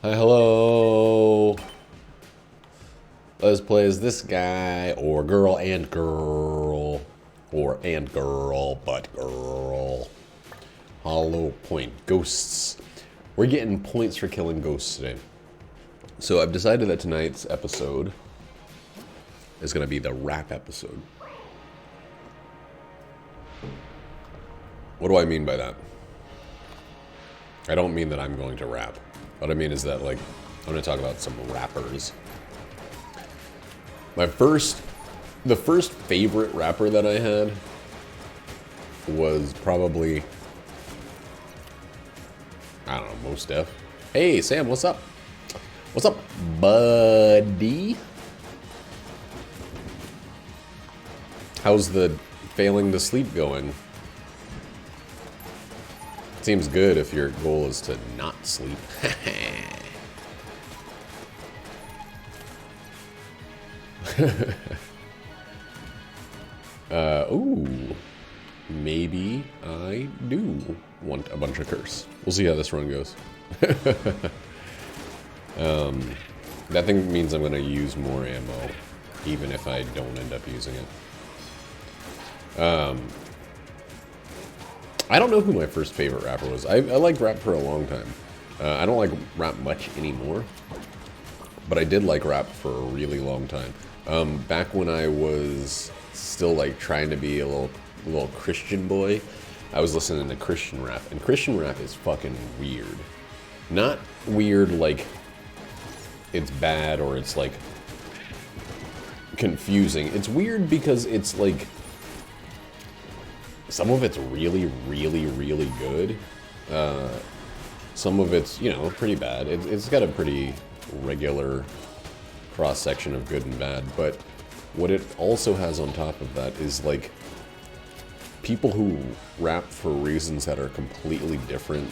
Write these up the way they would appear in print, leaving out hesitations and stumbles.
Hi, hello. Let's play as this guy, or girl and girl. Or and girl, but girl. Hollow Point. Ghosts. We're getting points for killing ghosts today. So I've decided that tonight's episode is going to be the rap episode. What do I mean by that? I don't mean that I'm going to rap. What I mean is that, like, I'm going to talk about some rappers. The first favorite rapper that I had was probably, I don't know, Mos Def. Hey, Sam, what's up? What's up, buddy? How's the failing to sleep going? Seems good if your goal is to not sleep. Ooh. Maybe I do want a bunch of curse. We'll see how this run goes. That thing means I'm going to use more ammo, even if I don't end up using it. I don't know who my first favorite rapper was. I liked rap for a long time. I don't like rap much anymore, but I did like rap for a really long time. Back when I was still like trying to be a little Christian boy, I was listening to Christian rap, and Christian rap is fucking weird. Not weird like it's bad or it's like confusing. It's weird because it's like some of it's really, really, really good. Some of it's, you know, pretty bad. It's got a pretty regular cross-section of good and bad. But what it also has on top of that is, like, people who rap for reasons that are completely different.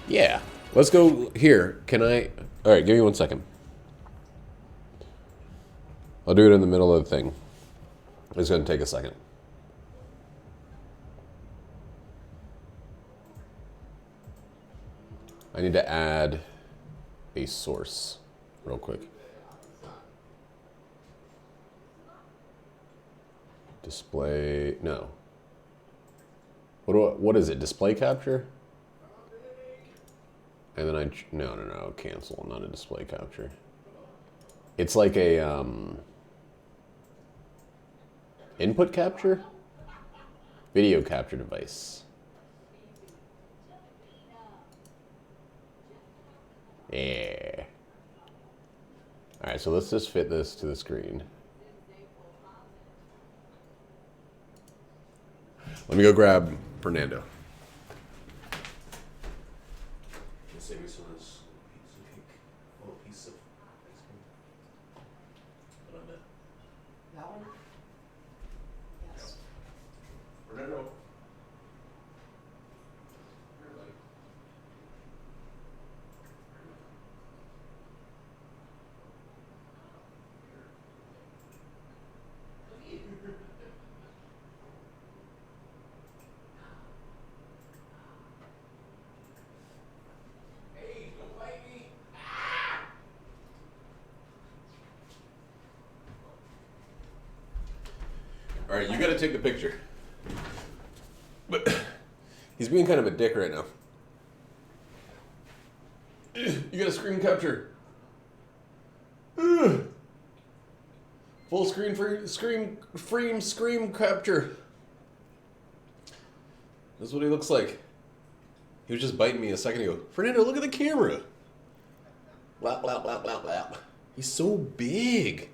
Yeah. Let's go here. Can I... Alright, give me 1 second. I'll do it in the middle of the thing. It's going to take a second. I need to add a source real quick. Display, no. What is it? Display capture? And then no, cancel, not a display capture. It's like a, input capture? Video capture device. Yeah. Alright, so let's just fit this to the screen. Let me go grab Fernando. Save me some of this piece of ice cream. What on that? That one? Yes. Fernando. Hey, don't bite me. All right, you got to take the picture. But he's being kind of a dick right now. You got a screen capture. Full screen screen capture. That's what he looks like. He was just biting me a second ago. Fernando, look at the camera. Blap, blap, blap, blap, blap. He's so big.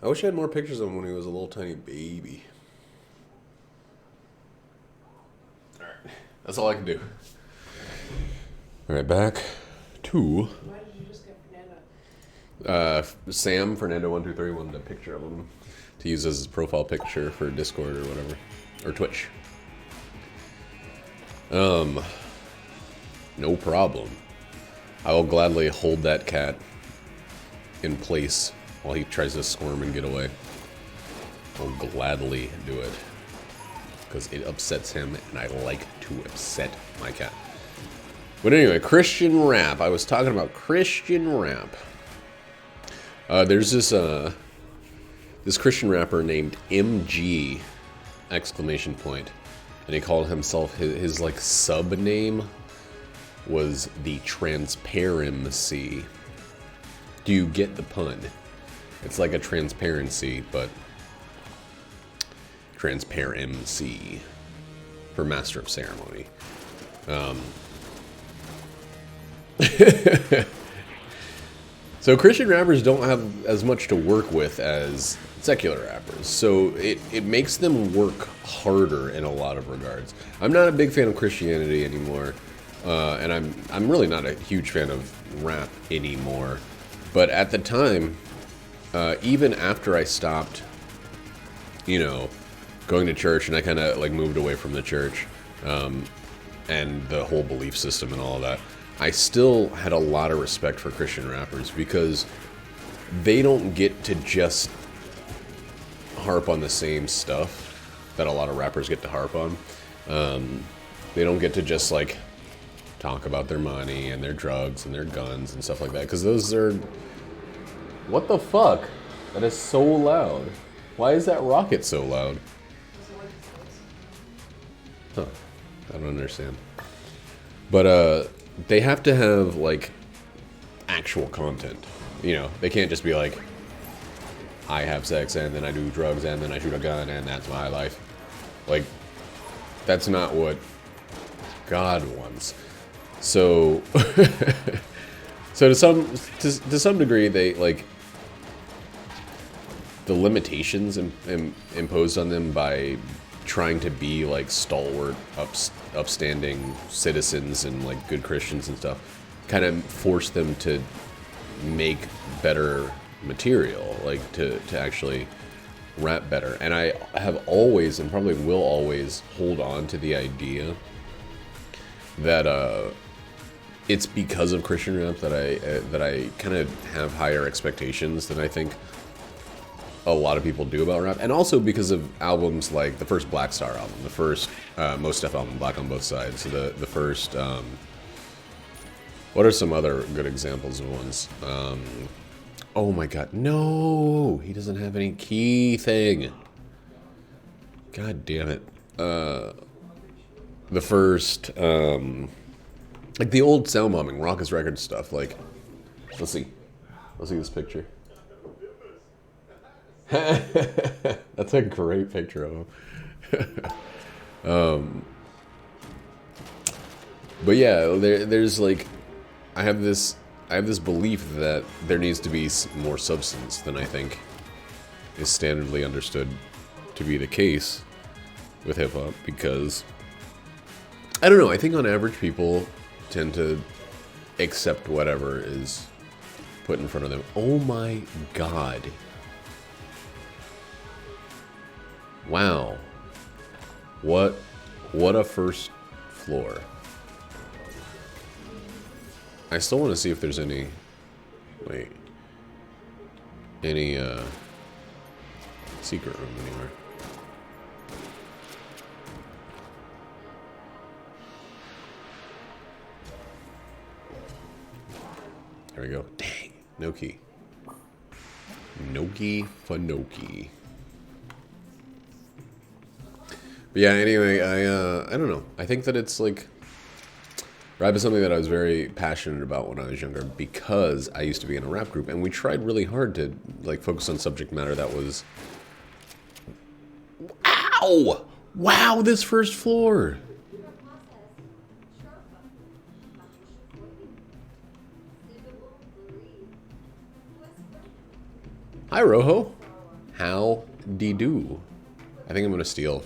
I wish I had more pictures of him when he was a little tiny baby. Alright. That's all I can do. Alright, back to... Why did you just get Fernando? Sam, Fernando123, wanted a picture of him to use as his profile picture for Discord or whatever. Or Twitch. No problem. I will gladly hold that cat in place while he tries to squirm and get away. I'll gladly do it. Because it upsets him, and I like to upset my cat. But anyway, Christian rap. I was talking about Christian rap. There's this Christian rapper named EtG, exclamation point, and he called himself, his like sub name was the Transparency. Do you get the pun? It's like a transparency, but Transparency for Master of Ceremony. So Christian rappers don't have as much to work with as secular rappers, so it makes them work harder in a lot of regards. I'm not a big fan of Christianity anymore, and I'm really not a huge fan of rap anymore. But at the time, even after I stopped, you know, going to church, and I kind of like moved away from the church, and the whole belief system and all of that, I still had a lot of respect for Christian rappers because they don't get to just harp on the same stuff that a lot of rappers get to harp on. They don't get to just like talk about their money and their drugs and their guns and stuff like that, because those are... What the fuck? That is so loud. Why is that rocket so loud? Huh. I don't understand. But, they have to have, like, actual content. You know, they can't just be like, I have sex and then I do drugs and then I shoot a gun and that's my life. Like, that's not what God wants. So, so to some degree, they, like, the limitations imposed on them by trying to be like stalwart, upstanding citizens and like good Christians and stuff, kind of force them to make better material, like to actually rap better. And I have always, and probably will always, hold on to the idea that it's because of Christian rap that I kind of have higher expectations than I think a lot of people do about rap, and also because of albums like the first Black Star album, the first Most Def album, Black on Both Sides, the first, what are some other good examples of ones? Oh my god, no! He doesn't have any key thing. God damn it. The first, like the old sound bombing, Raucous Records stuff, like, let's see this picture. That's a great picture of him. But yeah, there's like, I have this belief that there needs to be more substance than I think is standardly understood to be the case with hip hop, because I don't know, I think on average people tend to accept whatever is put in front of them. Oh my god. Wow. What a first floor. I still want to see if there's any secret room anywhere. There we go. Dang, no key. Noki Fanoki. But yeah, anyway, I don't know. I think that it's like, rap is something that I was very passionate about when I was younger, because I used to be in a rap group, and we tried really hard to like focus on subject matter that was... Ow! Wow, this first floor! Hi, Rojo. How-de-do. I think I'm gonna steal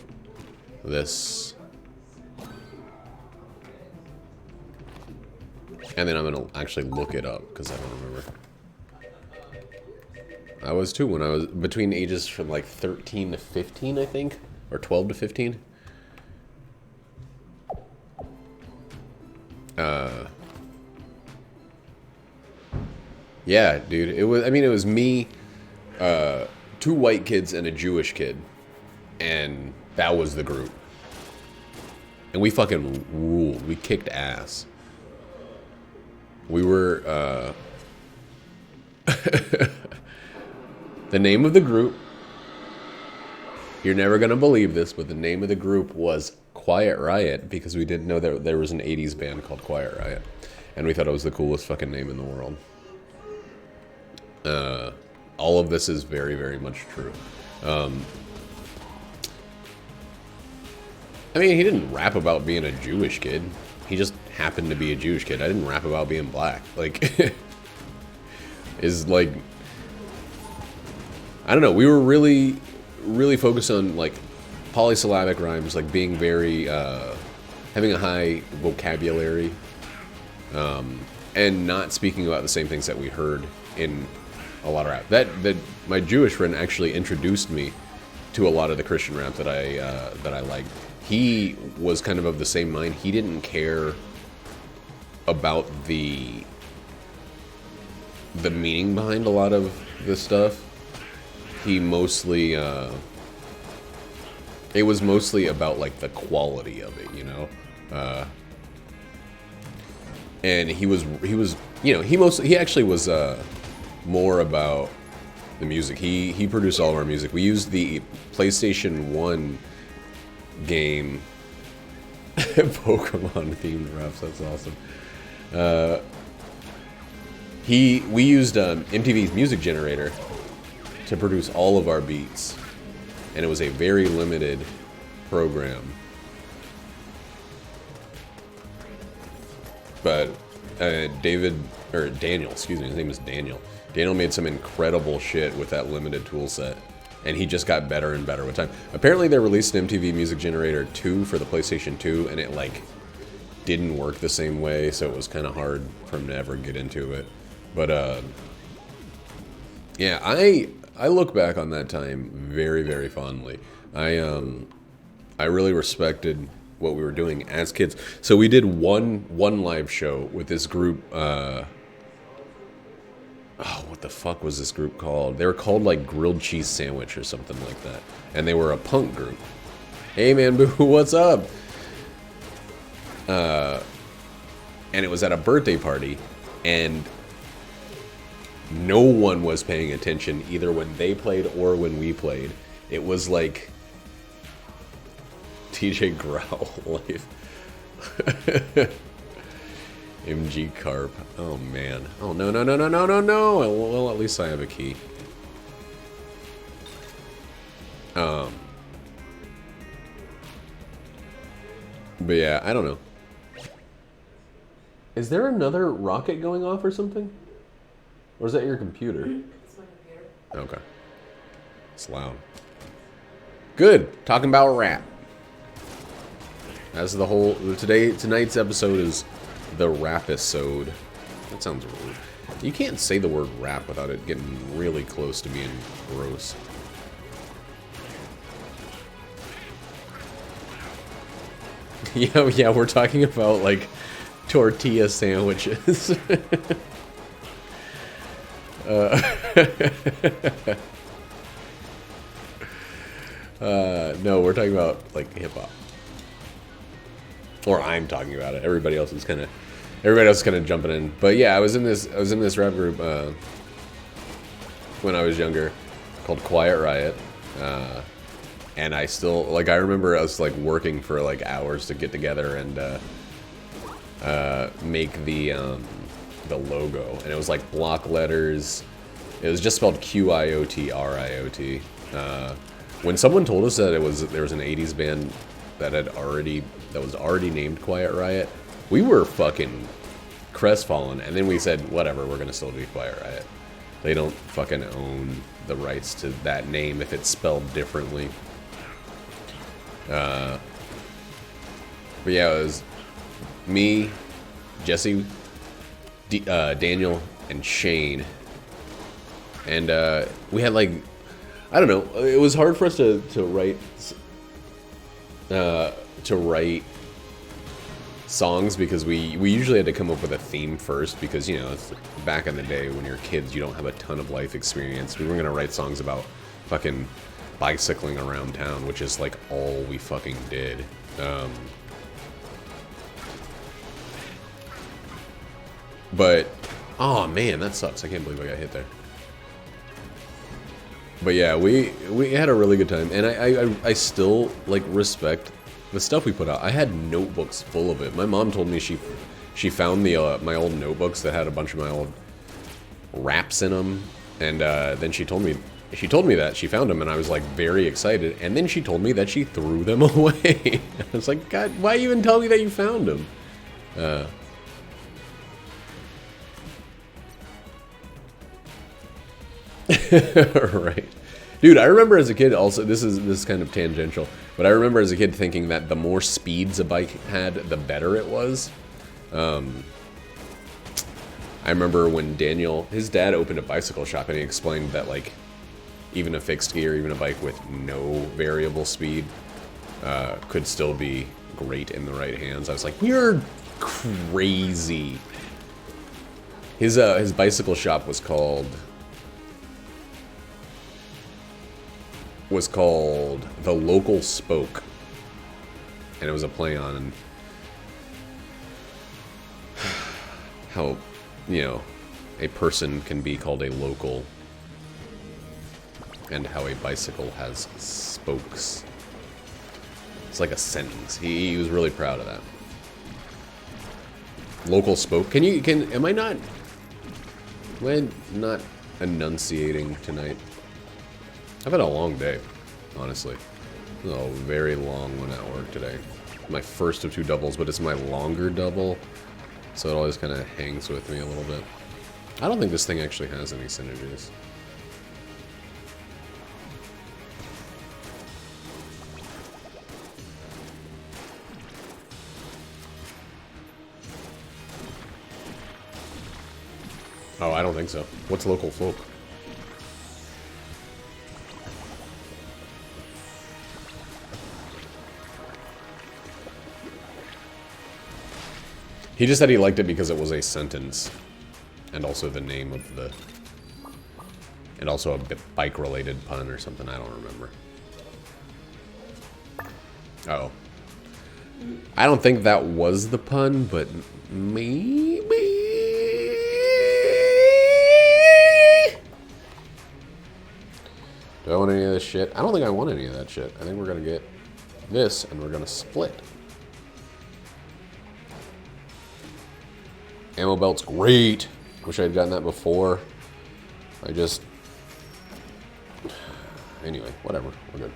this. And then I'm gonna actually look it up, because I don't remember. I was too when I was between ages from like 13 to 15, I think. Or 12 to 15. Yeah, dude. It was me, 2 white kids and a Jewish kid. And that was the group. And we fucking ruled. We kicked ass. we were, the name of the group, you're never going to believe this, but the name of the group was Quiet Riot because we didn't know that there was an 80s band called Quiet Riot. And we thought it was the coolest fucking name in the world. All of this is very, very much true. I mean, he didn't rap about being a Jewish kid. He just happened to be a Jewish kid. I didn't rap about being black. Like, is like, I don't know. We were really, really focused on like polysyllabic rhymes, like being very, having a high vocabulary, and not speaking about the same things that we heard in a lot of rap. That my Jewish friend actually introduced me to a lot of the Christian rap that I liked. He was kind of the same mind. He didn't care about the meaning behind a lot of this stuff. He mostly it was mostly about like the quality of it, you know. And he was you know, he actually was more about the music. He produced all of our music. We used the PlayStation 1 game Pokemon themed raps. That's awesome. We used MTV's music generator to produce all of our beats, and it was a very limited program. But Daniel, excuse me, his name is Daniel. Daniel made some incredible shit with that limited tool set, and he just got better and better with time. Apparently they released an MTV Music Generator 2 for the PlayStation 2, and it like didn't work the same way, so it was kind of hard for him to ever get into it. But yeah, I look back on that time very, very fondly. I really respected what we were doing as kids. So we did one live show with this group. Oh, what the fuck was this group called? They were called like Grilled Cheese Sandwich or something like that. And they were a punk group. Hey man, boo, what's up? And it was at a birthday party, and no one was paying attention either when they played or when we played. It was like TJ Growl life. MG Carp. Oh man. Oh no. Well, at least I have a key. But yeah, I don't know. Is there another rocket going off or something? Or is that your computer? It's my computer. Okay. It's loud. Good. Talking about rap. That's the whole tonight's episode is the rap-isode. That sounds rude. You can't say the word rap without it getting really close to being gross. Yeah, we're talking about like tortilla sandwiches. No, we're talking about like hip hop. Or I'm talking about it. Everybody else is kind of jumping in. But yeah, I was in this rap group when I was younger called Quiet Riot. And I still like I remember us like working for like hours to get together and make the logo, and it was like block letters. It was just spelled QIOT RIOT. When someone told us that there was an 80s band that was already named Quiet Riot, we were fucking crestfallen, and then we said, whatever, we're gonna still be Quiet Riot. They don't fucking own the rights to that name if it's spelled differently. But yeah, it was me, Jesse, Daniel, and Shane, and we had like, I don't know, it was hard for us to write songs because we usually had to come up with a theme first, because you know, it's back in the day when you're kids, you don't have a ton of life experience. We were gonna write songs about fucking bicycling around town, which is like all we fucking did. But, oh man, that sucks. I can't believe I got hit there. But yeah, we had a really good time, and I still like respect the stuff we put out. I had notebooks full of it. My mom told me she found the my old notebooks that had a bunch of my old raps in them, and then she told me that she found them, and I was like very excited. And then she told me that she threw them away. I was like, God, why even tell me that you found them? Right. Dude, I remember as a kid also, this is kind of tangential, but I remember as a kid thinking that the more speeds a bike had, the better it was. I remember when Daniel, his dad opened a bicycle shop, and he explained that like even a fixed gear, even a bike with no variable speed could still be great in the right hands. I was like, you're crazy. His bicycle shop was called The Local Spoke, and it was a play on how, you know, a person can be called a local and how a bicycle has spokes. It's like a sentence. He was really proud of that. Local spoke. Am I not enunciating tonight? I've had a long day, honestly. It was a very long one at work today. My first of 2 doubles, but it's my longer double, so it always kind of hangs with me a little bit. I don't think this thing actually has any synergies. Oh, I don't think so. What's local folk? He just said he liked it because it was a sentence, and also the name of the, and also a bike-related pun or something. I don't remember. Oh, I don't think that was the pun, but maybe. Do I want any of this shit? I don't think I want any of that shit. I think we're gonna get this, and we're gonna split. Ammo belt's great. Wish I had gotten that before. Anyway, whatever. We're good.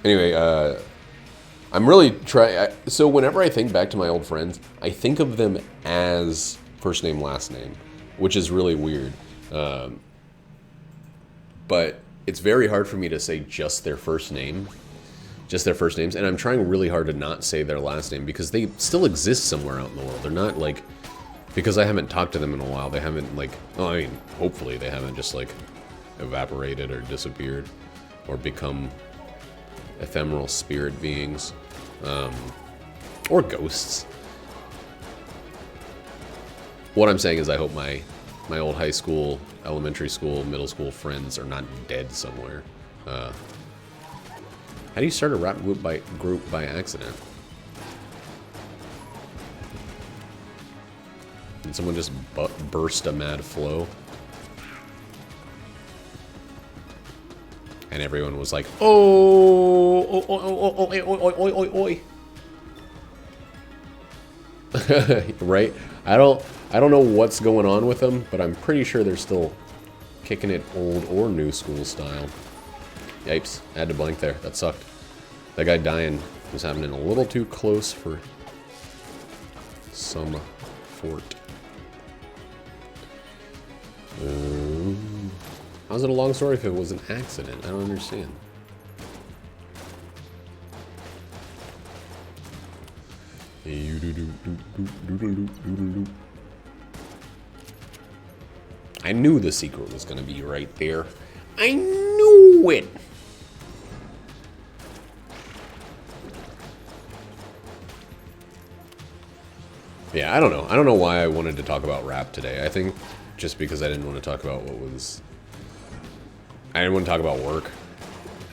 Anyway, I'm really trying. So whenever I think back to my old friends, I think of them as first name, last name, which is really weird. But it's very hard for me to say just their first name. Just their first names, and I'm trying really hard to not say their last name because they still exist somewhere out in the world. They're not like, because I haven't talked to them in a while, they haven't like, oh, I mean, hopefully they haven't just like evaporated or disappeared or become ephemeral spirit beings, or ghosts. What I'm saying is I hope my old high school, elementary school, middle school friends are not dead somewhere. How do you start a rap group by accident? Did someone just burst a mad flow? And everyone was like, oh, oh, oh, oh, oh, oi, oi, oi, oi. Right? I don't know what's going on with them, but I'm pretty sure they're still kicking it old or new school style. Yipes, I had to blank there. That sucked. That guy dying was happening a little too close for some fort. How's it a long story if it was an accident? I don't understand. I knew the secret was going to be right there. I knew it. Yeah, I don't know. I don't know why I wanted to talk about rap today. I think just because I didn't want to talk about I didn't want to talk about work.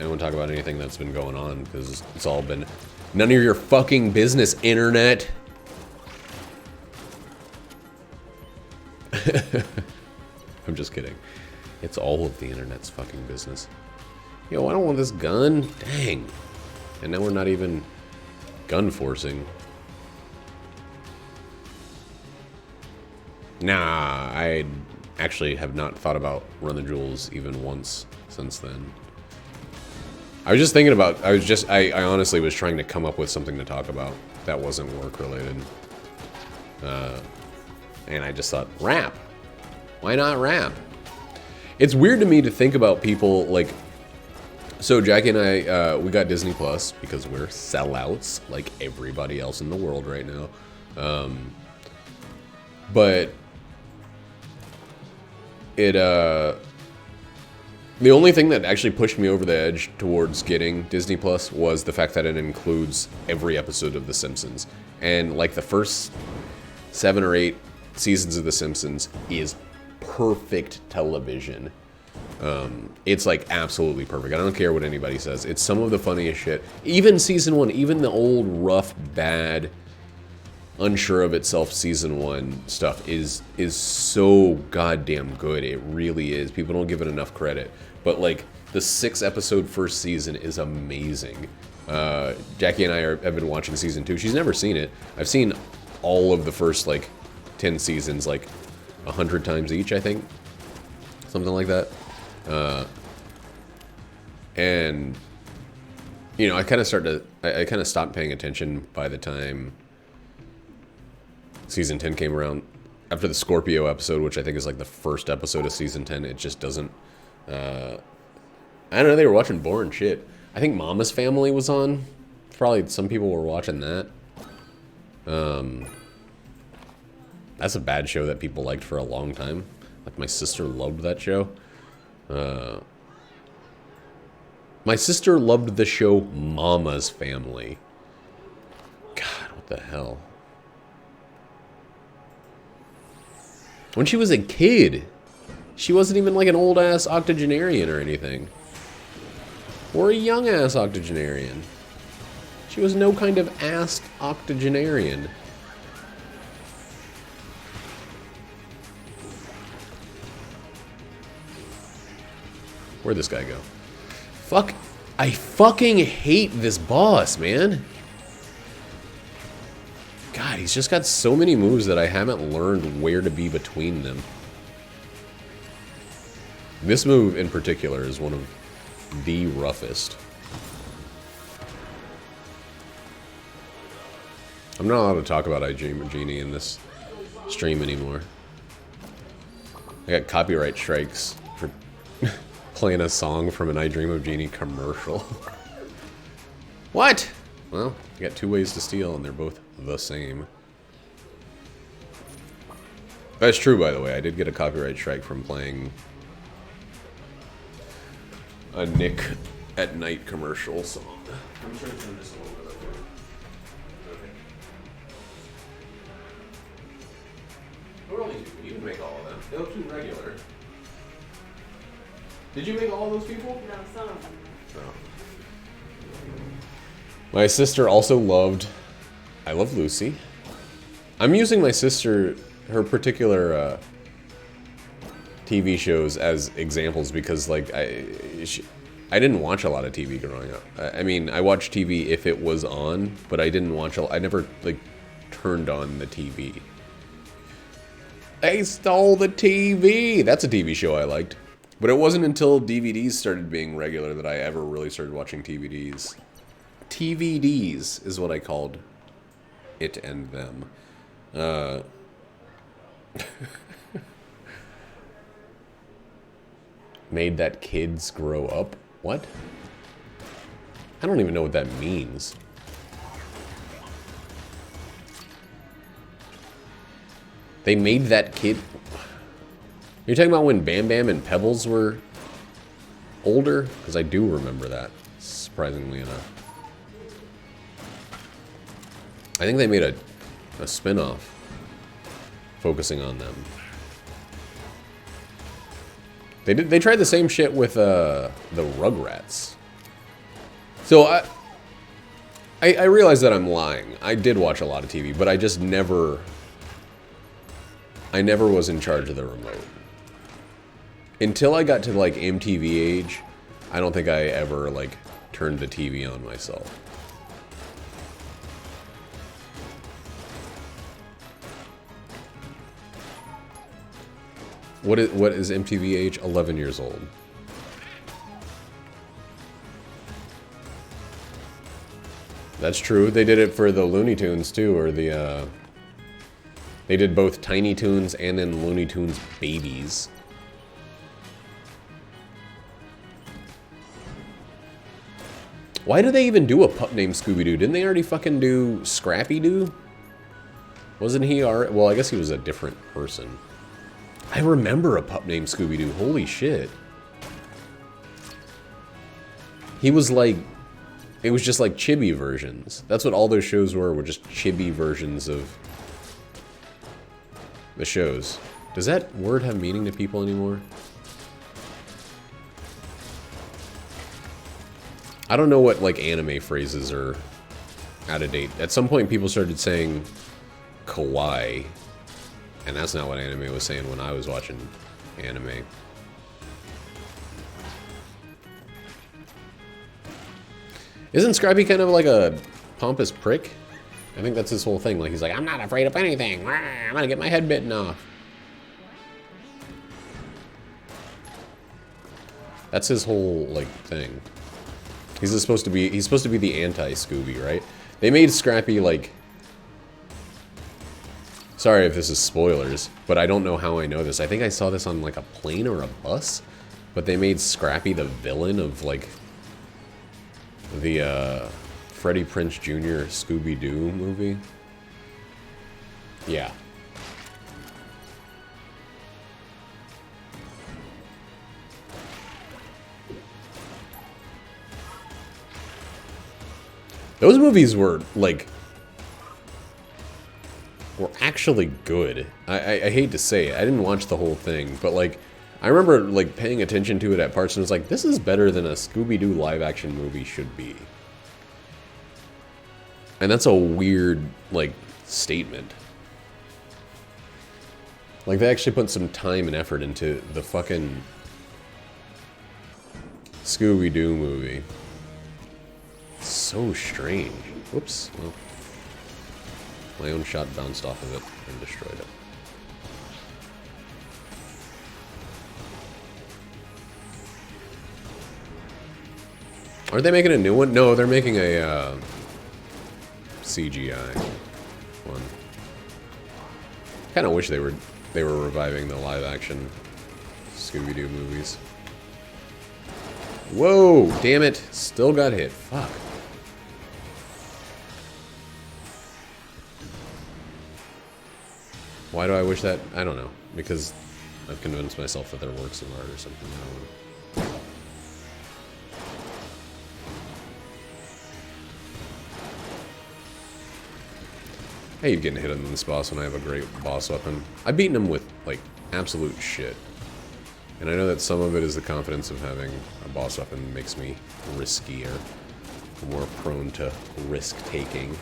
anyone talk about anything that's been going on, because it's all been none of your fucking business, internet. I'm just kidding. It's all of the internet's fucking business. Yo, I don't want this gun. Dang. And now we're not even gun forcing. Nah, I actually have not thought about Run the Jewels even once since then. I was just thinking about, I honestly was trying to come up with something to talk about that wasn't work related. And I just thought, rap. Why not rap? It's weird to me to think about people like, so Jackie and I, we got Disney Plus because we're sellouts like everybody else in the world right now. But it, the only thing that actually pushed me over the edge towards getting Disney Plus was the fact that it includes every episode of The Simpsons. And like the first 7 or 8 seasons of The Simpsons is perfect television. It's like absolutely perfect. I don't care what anybody says. It's some of the funniest shit. Even season 1, even the old rough, bad, unsure of itself season 1 stuff is so goddamn good. It really is. People don't give it enough credit. But like the 6-episode first season is amazing. Jackie and I have been watching season 2. She's never seen it. I've seen all of the first like 10 seasons like 100 times each, I think. Something like that. And you know, I kind of stopped paying attention by the time season 10 came around. After the Scorpio episode, which I think is like the first episode of season 10, it just doesn't, I don't know, they were watching boring shit. I think Mama's Family was on. Probably some people were watching that. That's a bad show that people liked for a long time. Like, my sister loved that show. My sister loved the show Mama's Family. God, what the hell? When she was a kid, she wasn't even like an old-ass octogenarian or anything. Or a young-ass octogenarian. She was no kind of ass octogenarian. Where'd this guy go? Fuck. I fucking hate this boss, man. God, he's just got so many moves that I haven't learned where to be between them. This move in particular is one of the roughest. I'm not allowed to talk about EtG in this stream anymore. I got copyright strikes for playing a song from an I Dream of Jeannie commercial. What? Well, you got 2 ways to steal, and they're both the same. That's true, by the way. I did get a copyright strike from playing a Nick at Night commercial song. I'm trying to turn this a little bit up here. Okay. What were only 2? You didn't make all of them. They look too regular. Did you make all of those people? No, some of them. No. My sister also loved I Love Lucy. I'm using my sister, her particular TV shows as examples because, like, I didn't watch a lot of TV growing up. I mean, I watched TV if it was on, but I didn't watch I never, like, turned on the TV. They stole the TV! That's a TV show I liked. But it wasn't until DVDs started being regular that I ever really started watching TVDs. TVDs is what I called it and them. Made that kids grow up? What? I don't even know what that means. They made that kid... You're talking about when Bam Bam and Pebbles were older? Because I do remember that, surprisingly enough. I think they made a spin-off focusing on them. They tried the same shit with the Rugrats. So I realize that I'm lying. I did watch a lot of TV, but I just never... I never was in charge of the remote. Until I got to, like, MTV age, I don't think I ever, like, turned the TV on myself. What is MTV age? 11 years old. That's true. They did it for the Looney Tunes, too, or the, they did both Tiny Toons and then Looney Tunes Babies. Why do they even do a pup named Scooby-Doo? Didn't they already fucking do Scrappy-Doo? Wasn't he already... Well, I guess he was a different person. I remember a pup named Scooby-Doo. Holy shit. He was like... It was just like chibi versions. That's what all those shows were just chibi versions of the shows. Does that word have meaning to people anymore? I don't know what, like, anime phrases are out of date. At some point, people started saying kawaii. And that's not what anime was saying when I was watching anime. Isn't Scrappy kind of like a pompous prick? I think that's his whole thing. Like, he's like, I'm not afraid of anything. I'm gonna get my head bitten off. That's his whole, like, thing. He's supposed to be the anti-Scooby, right? They made Scrappy, like... Sorry if this is spoilers, but I don't know how I know this. I think I saw this on, like, a plane or a bus. But they made Scrappy the villain of, like... the, Freddie Prinze Jr. Scooby-Doo movie. Yeah. Those movies were, like... were actually good. I hate to say it. I didn't watch the whole thing, but, like... I remember, like, paying attention to it at parts and was like, this is better than a Scooby-Doo live-action movie should be. And that's a weird, like, statement. Like, they actually put some time and effort into the fucking Scooby-Doo movie. It's so strange. Whoops. Well, my own shot bounced off of it and destroyed it. Aren't they making a new one? No, they're making a CGI one. Kind of wish they were reviving the live-action Scooby-Doo movies. Whoa! Damn it! Still got hit. Fuck. Why do I wish that? I don't know. Because I've convinced myself that they're works of art or something. I don't know. I hate getting hit on this boss when I have a great boss weapon. I've beaten him with, like, absolute shit. And I know that some of it is the confidence of having a boss weapon makes me riskier. More prone to risk-taking.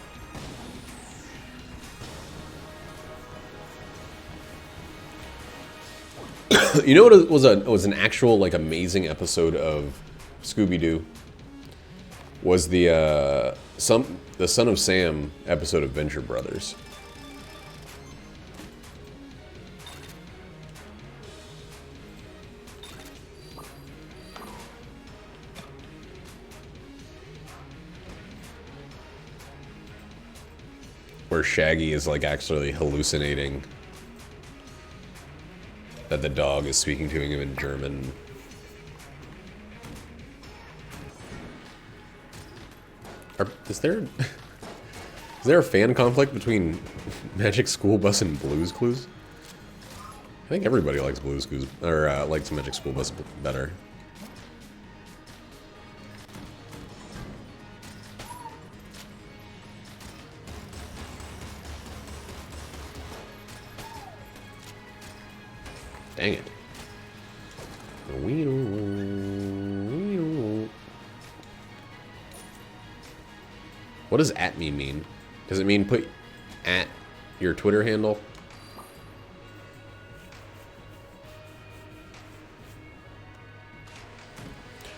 You know what was an actual, like, amazing episode of Scooby-Doo? Was the Son of Sam episode of Venture Brothers. Where Shaggy is, like, actually hallucinating that the dog is speaking to him in German. Is there a fan conflict between Magic School Bus and Blue's Clues? I think everybody likes Blue's Clues, or likes Magic School Bus better. Dang it. What does at me mean? Does it mean put at your Twitter handle?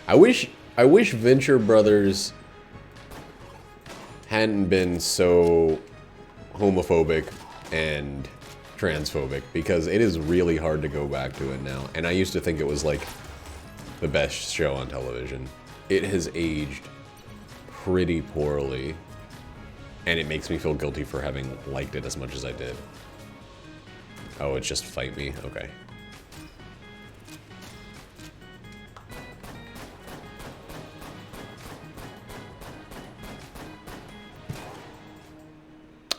I wish Venture Brothers hadn't been so homophobic and transphobic, because it is really hard to go back to it now. And I used to think it was like the best show on television. It has aged pretty poorly, and it makes me feel guilty for having liked it as much as I did. Oh, it's just fight me? Okay.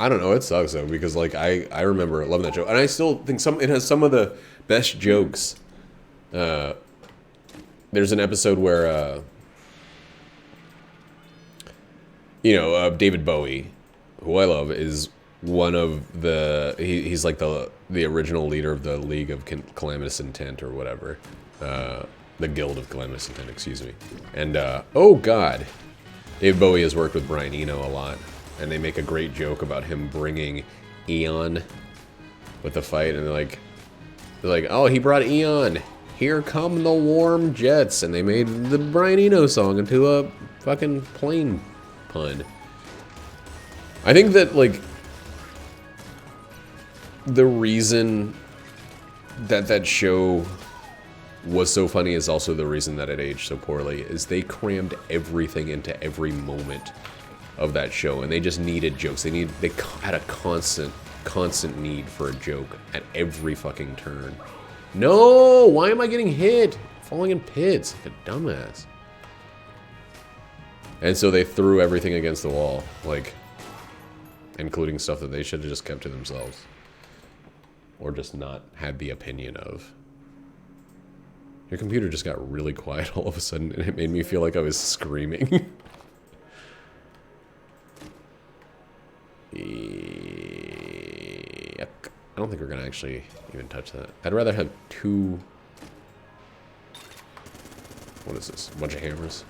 I don't know, it sucks though, because like I remember loving that show, and I still think it has some of the best jokes. There's an episode where David Bowie, who I love, is one of the he's like the original leader of the League of Calamitous Intent or whatever, the Guild of Calamitous Intent, excuse me. And oh god, David Bowie has worked with Brian Eno a lot. And they make a great joke about him bringing Eon with the fight, and they're like, oh, he brought Eon. Here come the warm jets, and they made the Brian Eno song into a fucking plane pun. I think that like the reason that that show was so funny is also the reason that it aged so poorly. Is they crammed everything into every moment of that show, and they just needed jokes. They had a constant need for a joke at every fucking turn. No, why am I getting hit? Falling in pits like a dumbass. And so they threw everything against the wall, like, including stuff that they should have just kept to themselves, or just not had the opinion of. Your computer just got really quiet all of a sudden, and it made me feel like I was screaming. Yep. I don't think we're gonna actually even touch that. I'd rather have two... What is this? A bunch of hammers?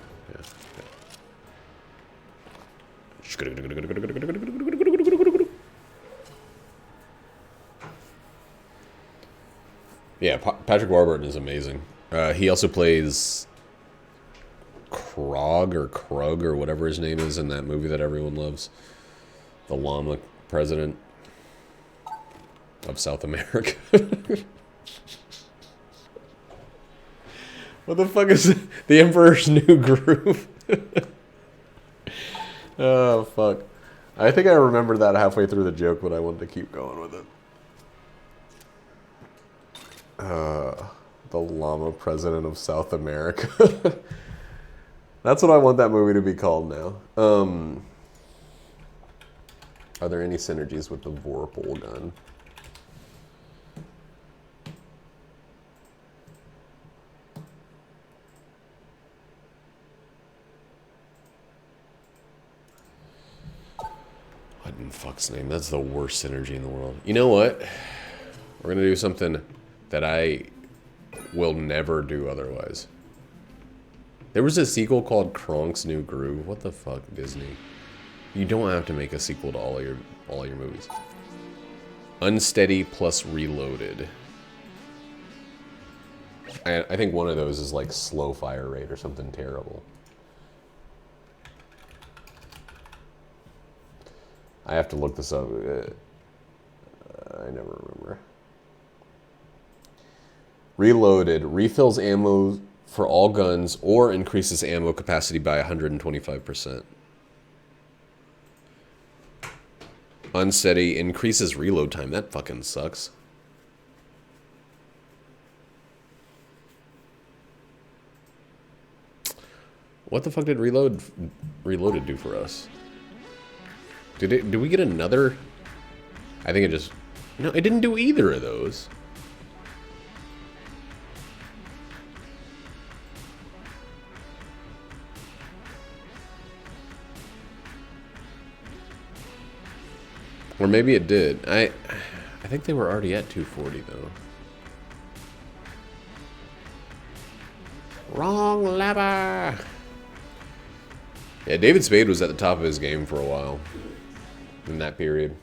Yeah, Patrick Warburton is amazing. He also plays Krog or whatever his name is in that movie that everyone loves. The llama president of South America. What the fuck is the Emperor's New Groove? Oh, fuck. I think I remembered that halfway through the joke, but I wanted to keep going with it. The llama president of South America. That's what I want that movie to be called now. Are there any synergies with the Vorpal gun? What in fuck's name? That's the worst synergy in the world. You know what? We're gonna do something that I will never do otherwise. There was a sequel called Kronk's New Groove. What the fuck, Disney? You don't have to make a sequel to all your movies. Unsteady plus Reloaded. I think one of those is like slow fire rate or something terrible. I have to look this up. I never remember. Reloaded refills ammo for all guns or increases ammo capacity by 125%. Unsteady increases reload time. That fucking sucks. What the fuck did Reloaded do for us? Did we get another? I think it just... No, it didn't do either of those. Or maybe it did. I think they were already at 240 though. Wrong lever. Yeah, David Spade was at the top of his game for a while in that period.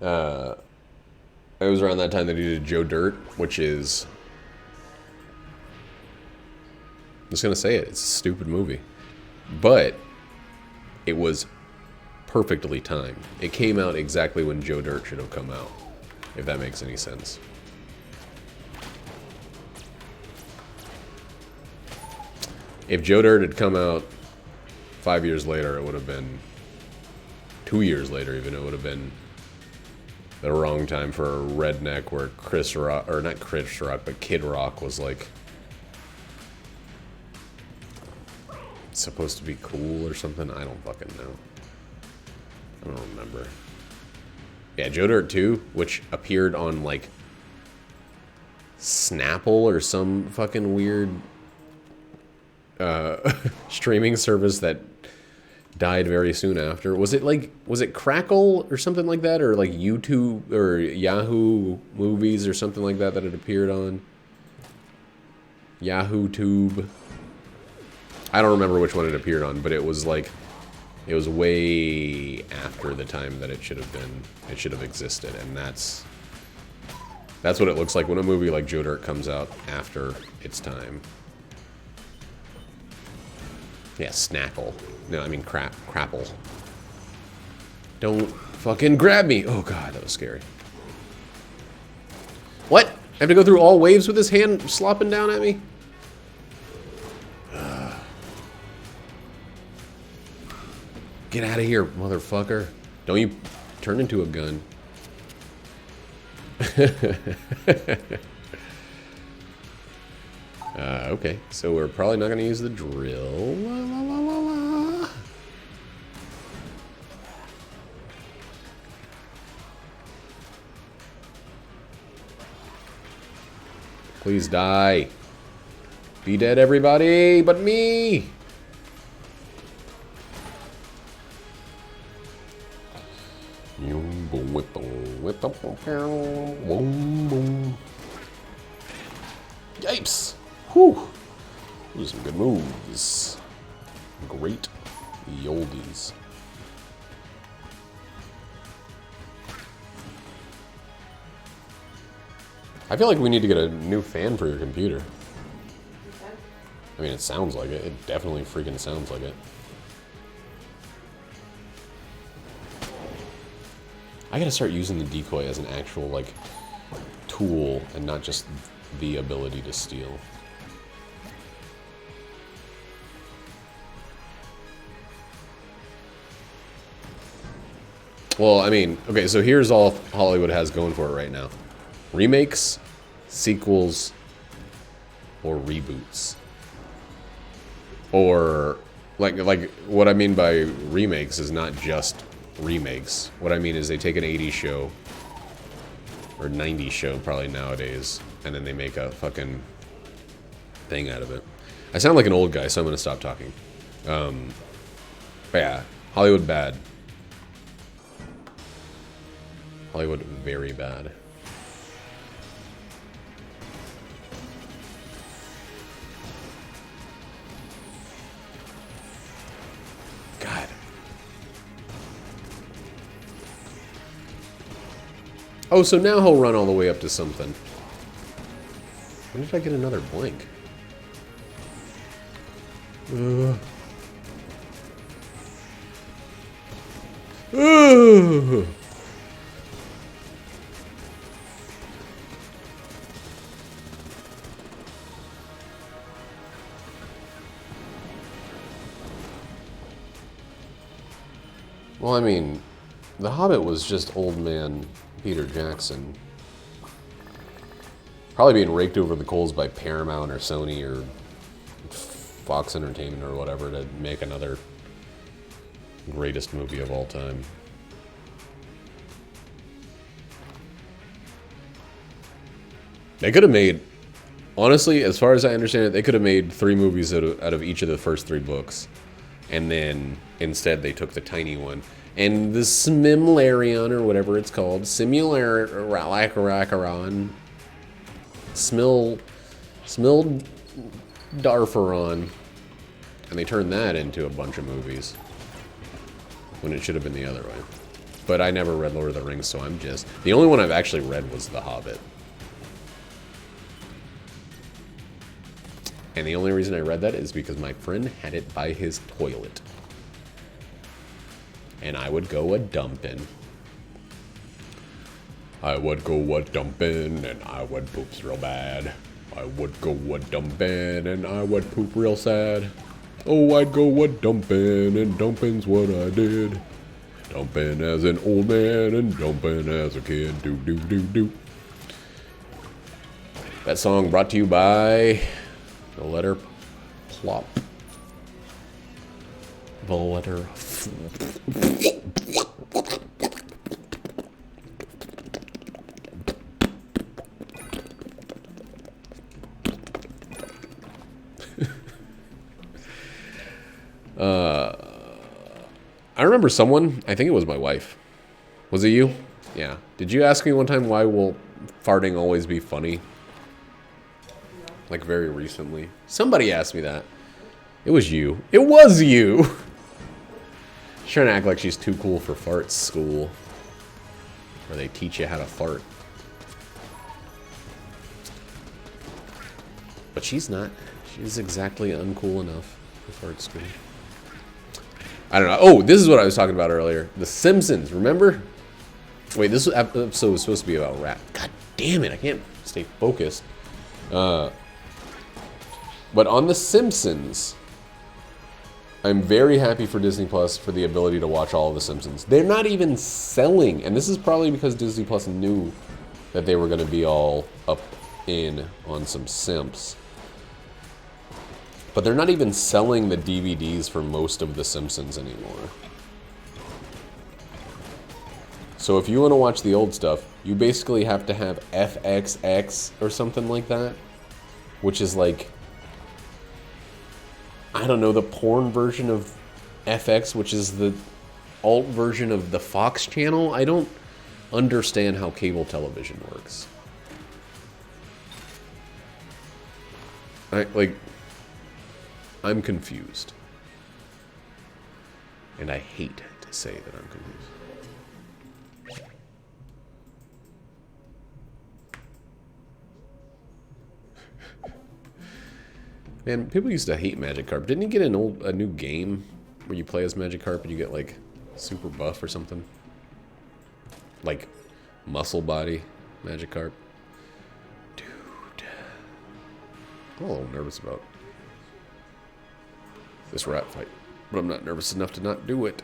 It was around that time that he did Joe Dirt, which is... I'm just going to say it. It's a stupid movie. But it was perfectly timed. It came out exactly when Joe Dirt should have come out, if that makes any sense. If Joe Dirt had come out 5 years later, it would have been... 2 years later, even, it would have been the wrong time for a redneck where Chris Rock... Or not Chris Rock, but Kid Rock was, like... supposed to be cool or something. I don't fucking know. I don't remember. Yeah, Joe Dirt 2, which appeared on, like... Snapple or some fucking weird... streaming service that died very soon after. Was it Crackle or something like that, or like YouTube or Yahoo Movies or something like that it appeared on? Yahoo Tube. I don't remember which one it appeared on, but it was like, it was way after the time that it should have been. It should have existed, and that's what it looks like when a movie like Joe Dirt comes out after its time. Yeah, Snackle. No, I mean Crapple. Don't fucking grab me! Oh god, that was scary. What? I have to go through all waves with this hand slopping down at me? Get out of here, motherfucker. Don't you turn into a gun. Okay, so we're probably not going to use the drill. La, la, la, la, la. Please die. Be dead, everybody, but me. Yipes. Whew. Those are some good moves. Great yoldies. I feel like we need to get a new fan for your computer. I mean, it sounds like it. It definitely freaking sounds like it. I gotta start using the decoy as an actual, like, tool and not just the ability to steal. Well, I mean, okay, so here's all Hollywood has going for it right now. Remakes, sequels, or reboots. Or, like what I mean by remakes is not just remakes. What I mean is they take an 80s show, or 90s show probably nowadays, and then they make a fucking thing out of it. I sound like an old guy, so I'm gonna stop talking. But yeah, Hollywood bad. Hollywood very bad. God. Oh, so now he'll run all the way up to something. When did I get another blank? Well, I mean, The Hobbit was just old man Peter Jackson. Probably being raked over the coals by Paramount or Sony or Fox Entertainment or whatever to make another greatest movie of all time. They could have made, honestly, as far as I understand it, they could have made 3 movies out of each of the first 3 books. And then, instead, they took the tiny one. And the Smimlarion, or whatever it's called, Simularacaron, Smildarferon, And they turned that into a bunch of movies. When it should have been the other way. But I never read Lord of the Rings, so I'm just... The only one I've actually read was The Hobbit. And the only reason I read that is because my friend had it by his toilet. And I would go a-dumping. I would go a-dumping, and I would poop real bad. I would go a-dumping, and I would poop real sad. Oh, I'd go a-dumping, and dumping's what I did. Dumping as an old man, and dumping as a kid. Do. That song brought to you by the letter plop. The letter I remember someone, I think it was my wife. Was it you? Yeah. Did you ask me one time why will farting always be funny? Like very recently. Somebody asked me that. It was you. It was you! She's trying to act like she's too cool for fart school. Where they teach you how to fart. But she's not. She's exactly uncool enough for fart school. I don't know. Oh, this is what I was talking about earlier. The Simpsons, remember? Wait, this episode was supposed to be about rap. God damn it, I can't stay focused. But on The Simpsons, I'm very happy for Disney Plus for the ability to watch all of The Simpsons. They're not even selling, and this is probably because Disney Plus knew that they were going to be all up in on some simps. But they're not even selling the DVDs for most of The Simpsons anymore. So if you want to watch the old stuff, you basically have to have FXX or something like that. Which is like, I don't know, the porn version of FX, which is the alt version of the Fox channel. I don't understand how cable television works. I'm confused. And I hate to say that I'm confused. Man, people used to hate Magikarp. Didn't he get a new game where you play as Magikarp and you get like super buff or something? Like muscle body Magikarp? Dude. I'm a little nervous about this rat fight, but I'm not nervous enough to not do it.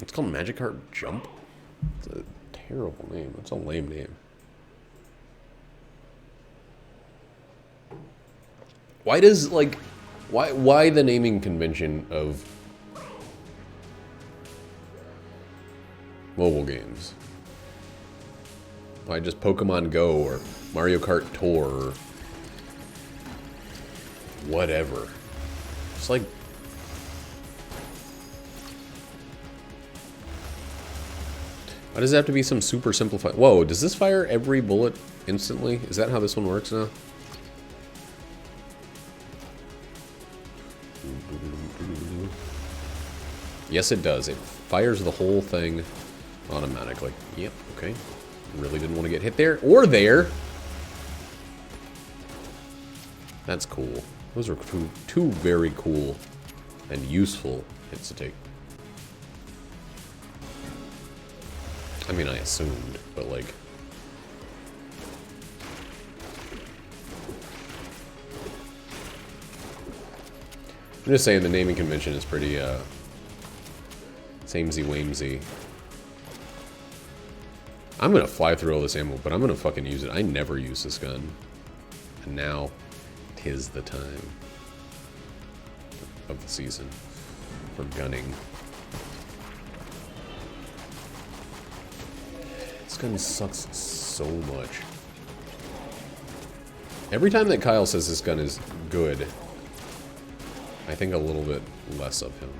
It's called Magikarp Jump? It's a terrible name. That's a lame name. Why does, like, why the naming convention of mobile games? Why just Pokemon Go or Mario Kart Tour or whatever? It's like, why does it have to be some super simplified? Whoa, does this fire every bullet instantly? Is that how this one works now? Yes, it does. It fires the whole thing automatically. Yep, okay. Really didn't want to get hit there. Or there! That's cool. Those are two very cool and useful hits to take. I mean, I assumed, but like... I'm just saying the naming convention is pretty, samey-wamesy. I'm gonna fly through all this ammo, but I'm gonna fucking use it. I never use this gun. And now, 'tis the time of the season for gunning. This gun sucks so much. Every time that Kyle says this gun is good, I think a little bit less of him.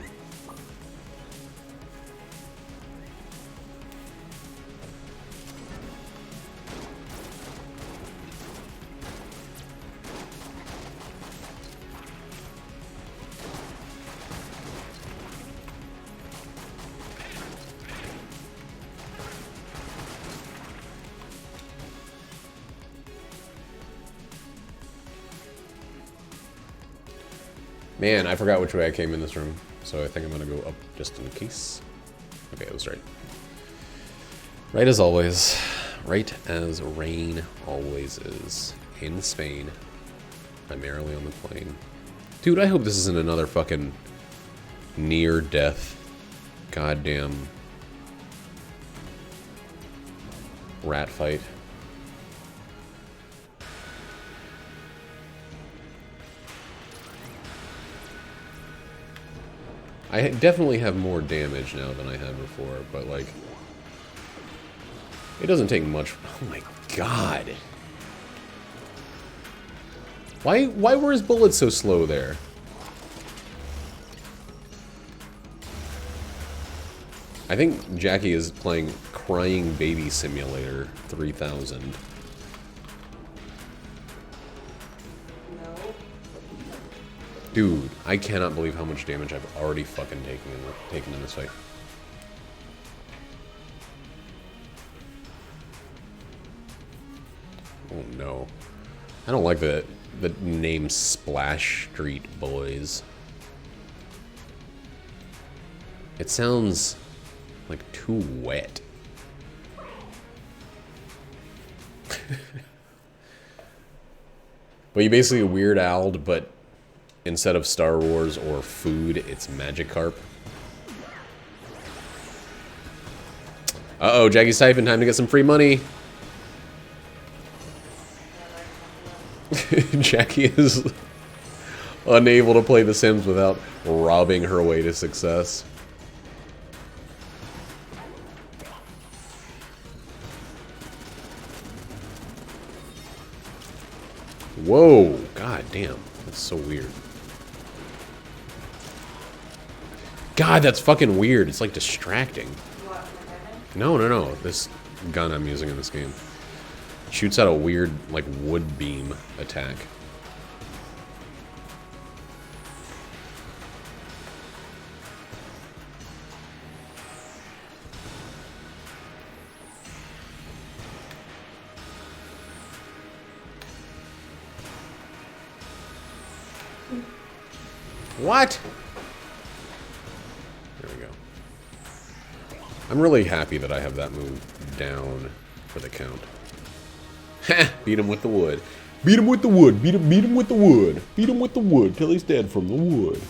Man, I forgot which way I came in this room, so I think I'm gonna go up just in case. Okay, I was right. Right as always. Right as rain always is. In Spain. Primarily on the plane. Dude, I hope this isn't another fucking near-death goddamn rat fight. I definitely have more damage now than I had before, but like, it doesn't take much. Oh my god. Why were his bullets so slow there? I think Jackie is playing Crying Baby Simulator 3000. No. Dude, I cannot believe how much damage I've already fucking taken in this fight. Oh no. I don't like the name Splash Street Boys. It sounds like too wet. But you basically Weird Al'd, but instead of Star Wars or food, it's Magikarp. Uh-oh, Jackie's typing. Time to get some free money. Jackie is unable to play The Sims without robbing her way to success. Whoa! God damn. That's so weird. God, that's fucking weird. It's like distracting. What, No, no, no. This gun I'm using in this game shoots out a weird, like, wood beam attack. What? There we go. I'm really happy that I have that move down for the count. Heh! Beat him with the wood. Beat him with the wood. Beat him with the wood. Beat him with the wood till he's dead from the wood.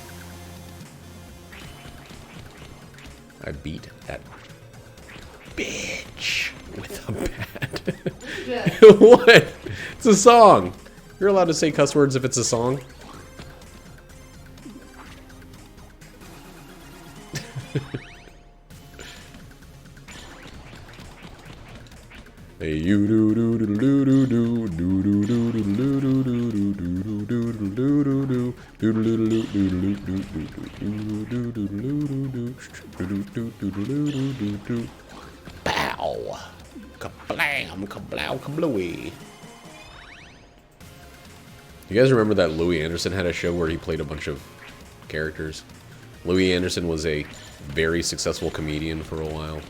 I beat that bitch with a bat. Yeah. What? It's a song. You're allowed to say cuss words if it's a song. Hey you do do do do do do do do do do do do do do do. Bow, kablam, kablow, kablooey. You guys remember that Louis Anderson had a show where he played a bunch of characters? Louis Anderson was a very successful comedian for a while.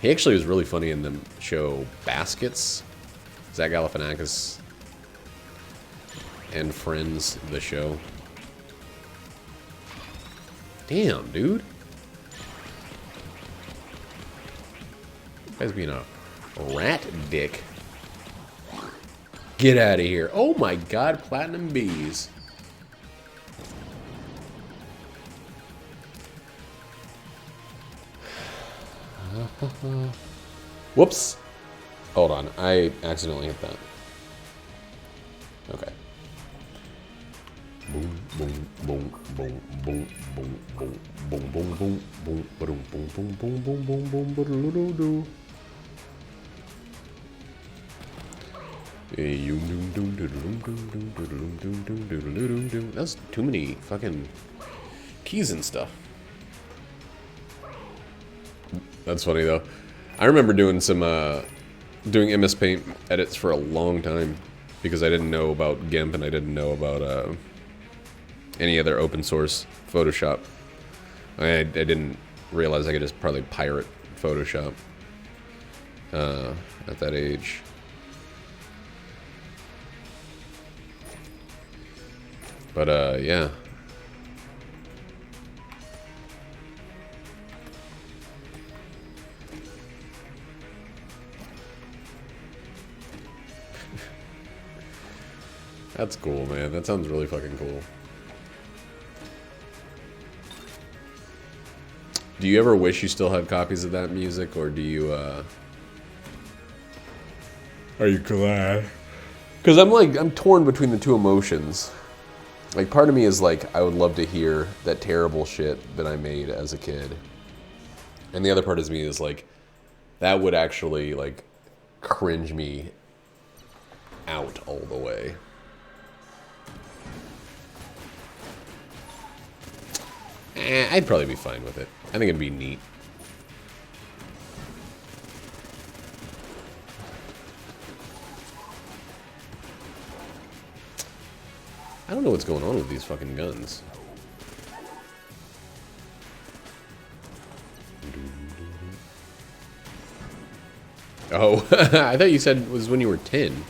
He actually was really funny in the show Baskets. Zach Galifianakis and Friends, the show. Damn, dude. Guy's being a rat dick. Get out of here. Oh my god, platinum bees. Whoops. Hold on. I accidentally hit that. Okay. Boom, boom, boom, boom, boom, boom, boom, boom, boom, boom, boom, boom, boom, boom, boom, boom, boom, boom, boom, boom. That's too many fucking keys and stuff. That's funny though. I remember doing some doing MS Paint edits for a long time because I didn't know about GIMP and I didn't know about any other open source Photoshop. I didn't realize I could just probably pirate Photoshop at that age. But, yeah. That's cool, man. That sounds really fucking cool. Do you ever wish you still had copies of that music, or do you, Are you glad? Because I'm torn between the two emotions. Like, part of me is like, I would love to hear that terrible shit that I made as a kid. And the other part of me is like, that would actually, like, cringe me out all the way. I'd probably be fine with it. I think it'd be neat. I don't know what's going on with these fucking guns. Oh, I thought you said it was when you were 10.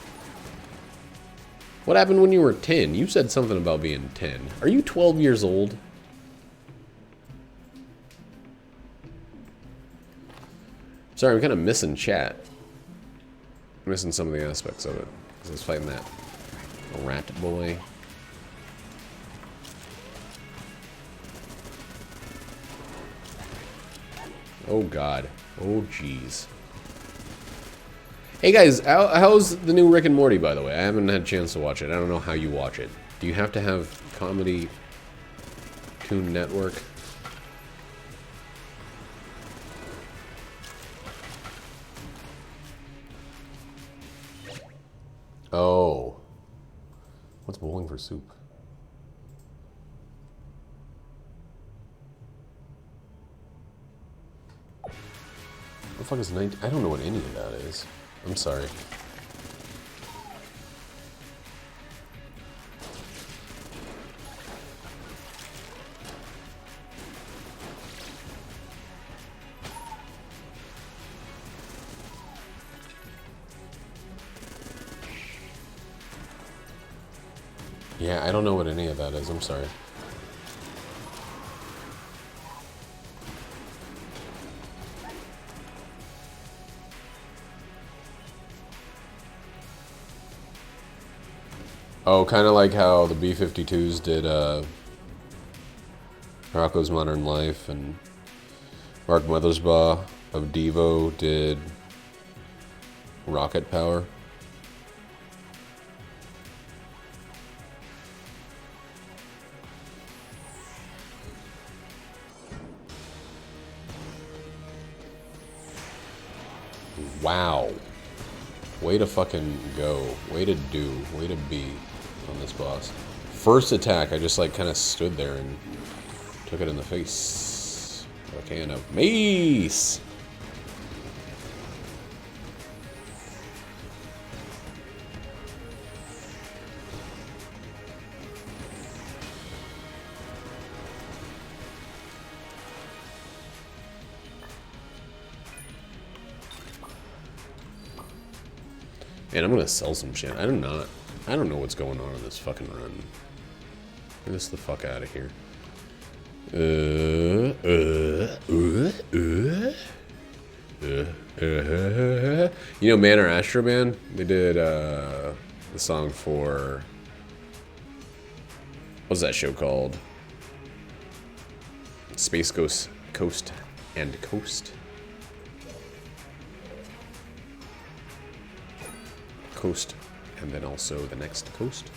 What happened when you were 10? You said something about being 10. Are you 12 years old? Sorry, I'm kind of missing chat. I'm missing some of the aspects of it. Because I was fighting that rat boy. Oh, God. Oh, jeez. Hey, guys, how's the new Rick and Morty, by the way? I haven't had a chance to watch it. I don't know how you watch it. Do you have to have Comedy Toon Network? Oh. What's bowling for soup? What the fuck is 19? I don't know what any of that is. I'm sorry. Yeah, I don't know what any of that is. I'm sorry. Oh, kind of like how the B-52s did Rocko's Modern Life, and Mark Mothersbaugh of Devo did Rocket Power. Wow. Way to fucking go. Way to do. Way to be on this boss. First attack, I just like kind of stood there and took it in the face. With a can of mace. Man, I'm gonna sell some shit. I don't know what's going on in this fucking run. Get this the fuck out of here. You know Man or Astro Band? They did the song for, what's that show called? Space Ghost Coast and Coast. Coast, and then also the next coast.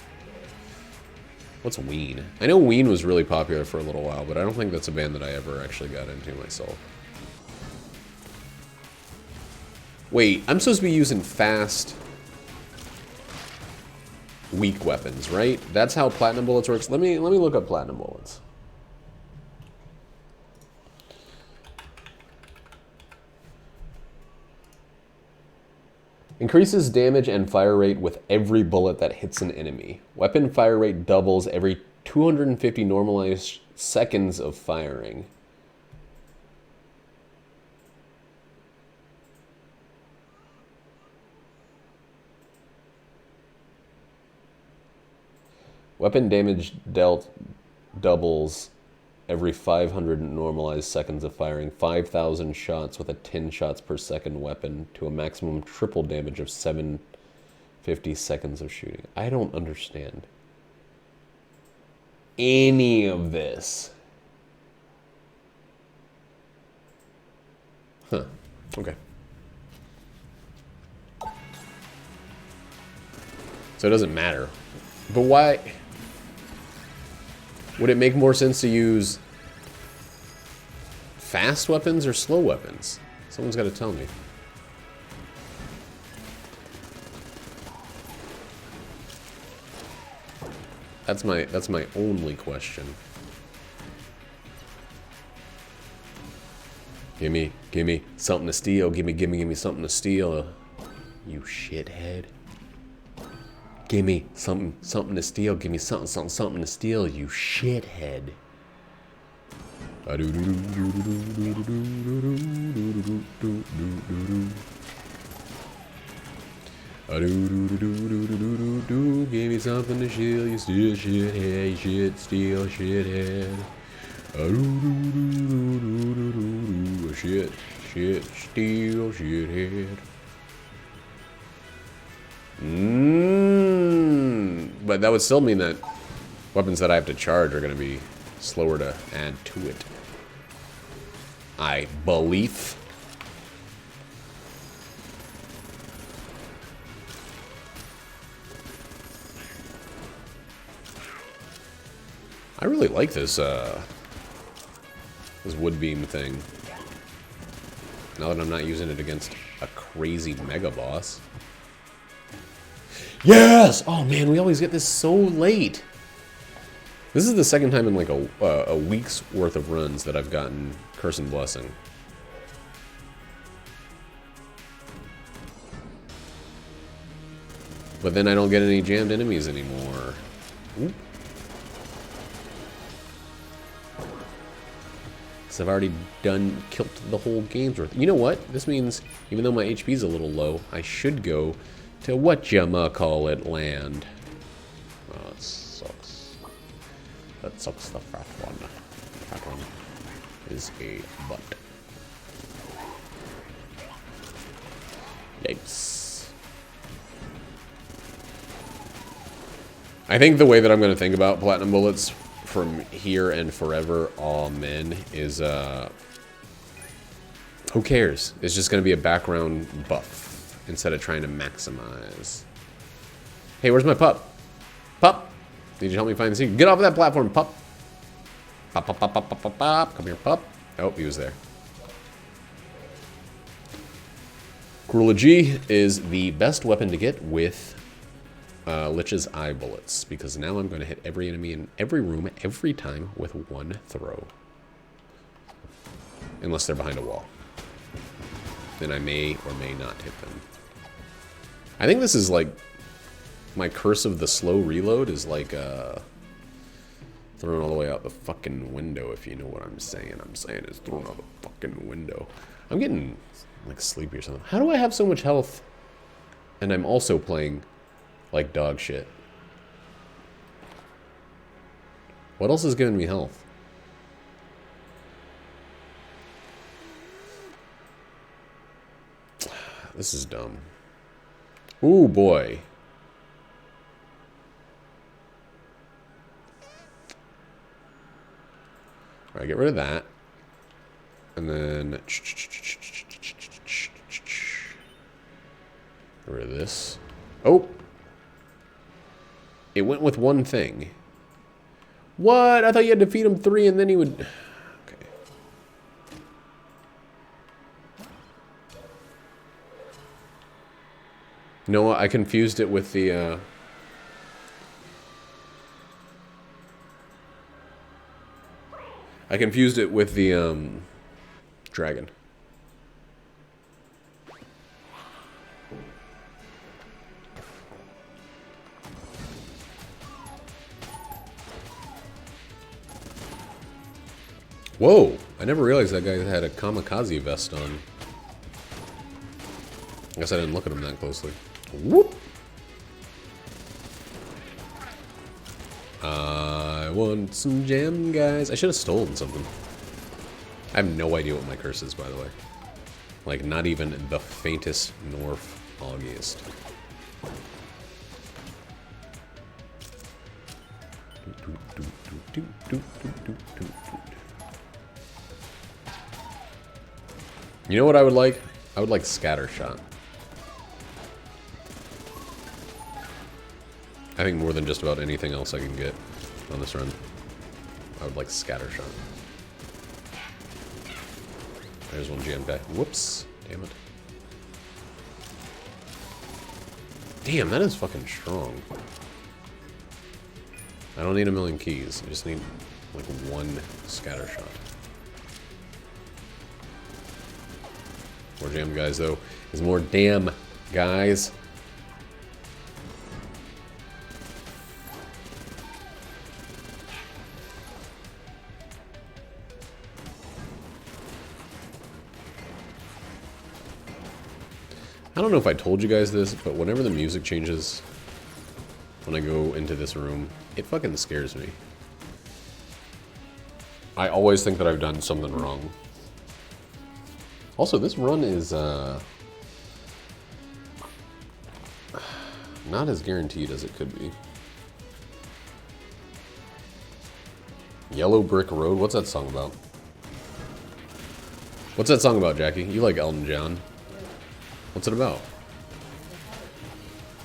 What's Ween? I know Ween was really popular for a little while, but I don't think that's a band that I ever actually got into myself. Wait, I'm supposed to be using fast, weak weapons, right? That's how Platinum Bullets works. Let me look up Platinum Bullets. Increases damage and fire rate with every bullet that hits an enemy. Weapon fire rate doubles every 250 normalized seconds of firing. Weapon damage dealt doubles every 500 normalized seconds of firing. 5,000 shots with a 10 shots per second weapon to a maximum triple damage of 750 seconds of shooting. I don't understand any of this. Huh. Okay. So it doesn't matter. But why? Would it make more sense to use fast weapons or slow weapons? Someone's got to tell me. That's my only question. Give me something to steal. Give me something to steal. You shithead. Give me something to steal. Give me something to steal, you shithead. Give me something to steal, you steal shithead, steal shithead. Steal shithead. But that would still mean that weapons that I have to charge are going to be slower to add to it. I believe. I really like this this wood beam thing. Now that I'm not using it against a crazy mega boss. Yes! Oh man, we always get this so late. This is the second time in like a week's worth of runs that I've gotten Curse and Blessing. But then I don't get any jammed enemies anymore. Oop. So I've already killed the whole game's worth. You know what? This means, even though my HP's a little low, I should go to whatchamacallit land. Oh, that sucks. That sucks, the fat one. Fat one is a butt. Yikes. I think the way that I'm going to think about platinum bullets from here and forever, amen, is, who cares? It's just going to be a background buff instead of trying to maximize. Hey, where's my pup? Pup! Need you to help me find the secret? Get off of that platform, pup! Pop, pop, pop, pop, pop, pop, pop. Come here, pup. Oh, he was there. Cruella G is the best weapon to get with Lich's eye bullets, because now I'm going to hit every enemy in every room every time with one throw. Unless they're behind a wall. Then I may or may not hit them. I think this is like my curse of the slow reload is like thrown all the way out the fucking window, if you know what I'm saying. I'm saying it's thrown out the fucking window. I'm getting like sleepy or something. How do I have so much health and I'm also playing like dog shit? What else is giving me health? This is dumb. Ooh, boy. Alright, get rid of that. And then... get rid of this. Oh! It went with one thing. What? I thought you had to feed him 3 and then he would... Okay. No, I confused it with the, I confused it with the, dragon. Whoa! I never realized that guy had a kamikaze vest on. I guess I didn't look at him that closely. Whoop! I want some jam, guys. I should have stolen something. I have no idea what my curse is, by the way. Like, not even the faintest North August. You know what I would like? I would like Scatter Shot. I think more than just about anything else I can get on this run. I would like Scatter Shot. There's one jam guy. Whoops. Damn it. Damn, that is fucking strong. I don't need a million keys. I just need, like, one Scatter Shot. More jam guys, though. There's more damn guys. I don't know if I told you guys this, but whenever the music changes, when I go into this room, it fucking scares me. I always think that I've done something wrong. Also, this run is, not as guaranteed as it could be. Yellow Brick Road? What's that song about? What's that song about, Jackie? You like Elton John. What's it about?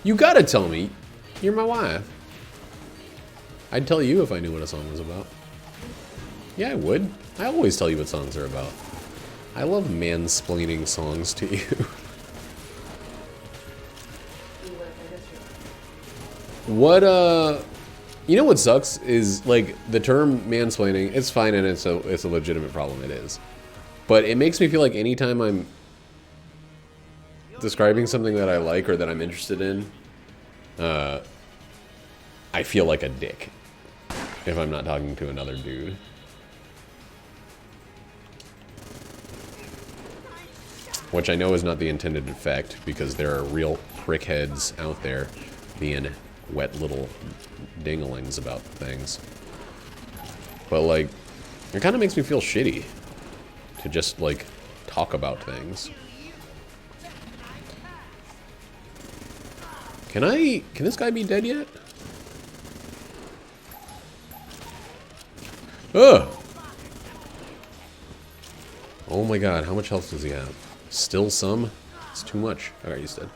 You gotta tell me. You're my wife. I'd tell you if I knew what a song was about. Yeah, I would. I always tell you what songs are about. I love mansplaining songs to you. What, you know what sucks is, like, the term mansplaining, it's fine and it's a legitimate problem, it is. But it makes me feel like anytime I'm describing something that I like or that I'm interested in, I feel like a dick if I'm not talking to another dude. Which I know is not the intended effect, because there are real prickheads out there being wet little dinglings about things. But, like, it kind of makes me feel shitty to just, like, talk about things. Can this guy be dead yet? Ugh! Oh my god, how much health does he have? Still some? It's too much. Alright, he's dead.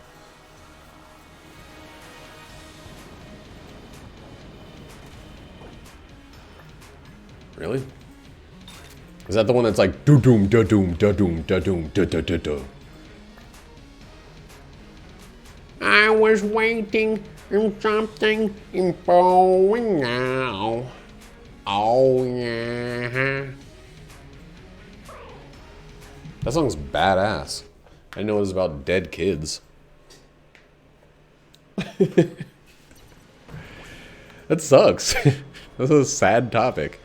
Really? Is that the one that's like do-doom, da-doom, da-doom, da-doom, da-da-da-da? I was waiting and something going now. Oh yeah. That song's badass. I know it was about dead kids. That sucks. This is a sad topic.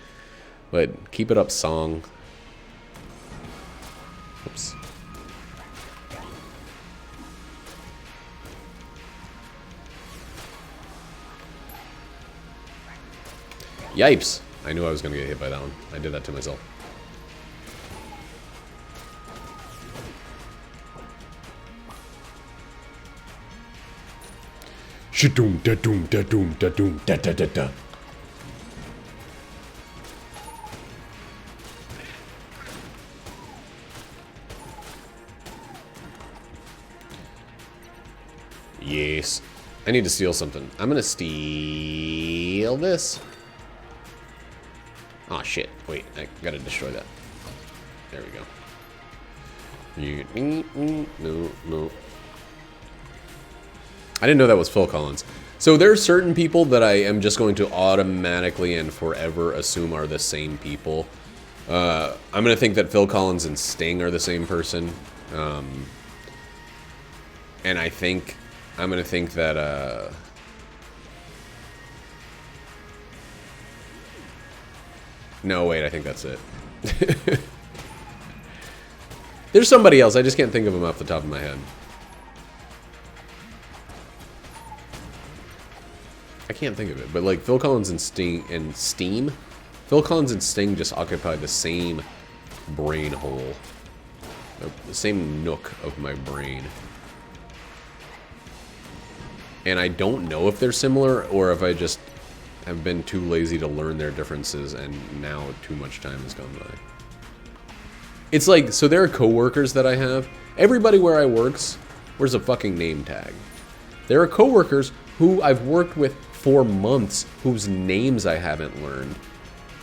But keep it up, song. Oops. Yipes! I knew I was gonna get hit by that one. I did that to myself. Shadoom da doom da doom da doom da da da da. Yes. I need to steal something. I'm gonna steal this. Aw, shit. Wait, I gotta destroy that. There we go. No. I didn't know that was Phil Collins. So there are certain people that I am just going to automatically and forever assume are the same people. I'm gonna think that Phil Collins and Sting are the same person. And I'm gonna think that, no, wait, I think that's it. There's somebody else, I just can't think of him off the top of my head. I can't think of it, but like Phil Collins and Sting and Steam, Phil Collins and Sting just occupied the same brain hole, the same nook of my brain. And I don't know if they're similar or if I just have been too lazy to learn their differences and now too much time has gone by. It's like, so there are coworkers that I have. Everybody where I works wears a fucking name tag. There are coworkers who I've worked with for months whose names I haven't learned.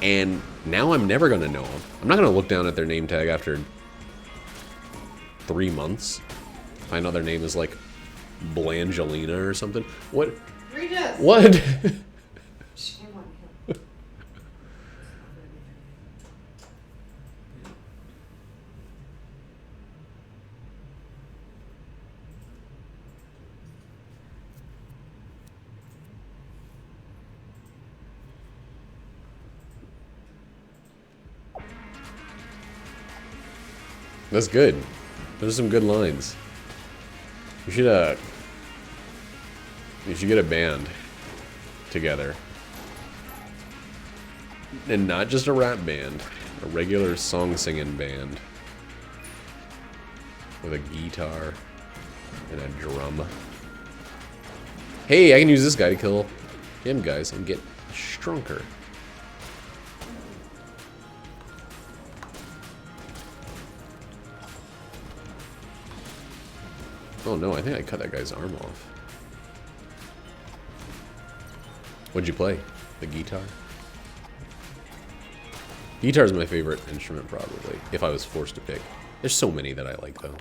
And now I'm never going to know them. I'm not going to look down at their name tag after 3 months. Find out their name is like Blangelina or something. What? Regis! What? Shame on him. That's good. Those are some good lines. You should get a band together. And not just a rap band. A regular song-singing band. With a guitar and a drum. Hey, I can use this guy to kill him, guys, and get stronger. Oh no, I think I cut that guy's arm off. What'd you play? The guitar? Guitar is my favorite instrument, probably, if I was forced to pick. There's so many that I like, though.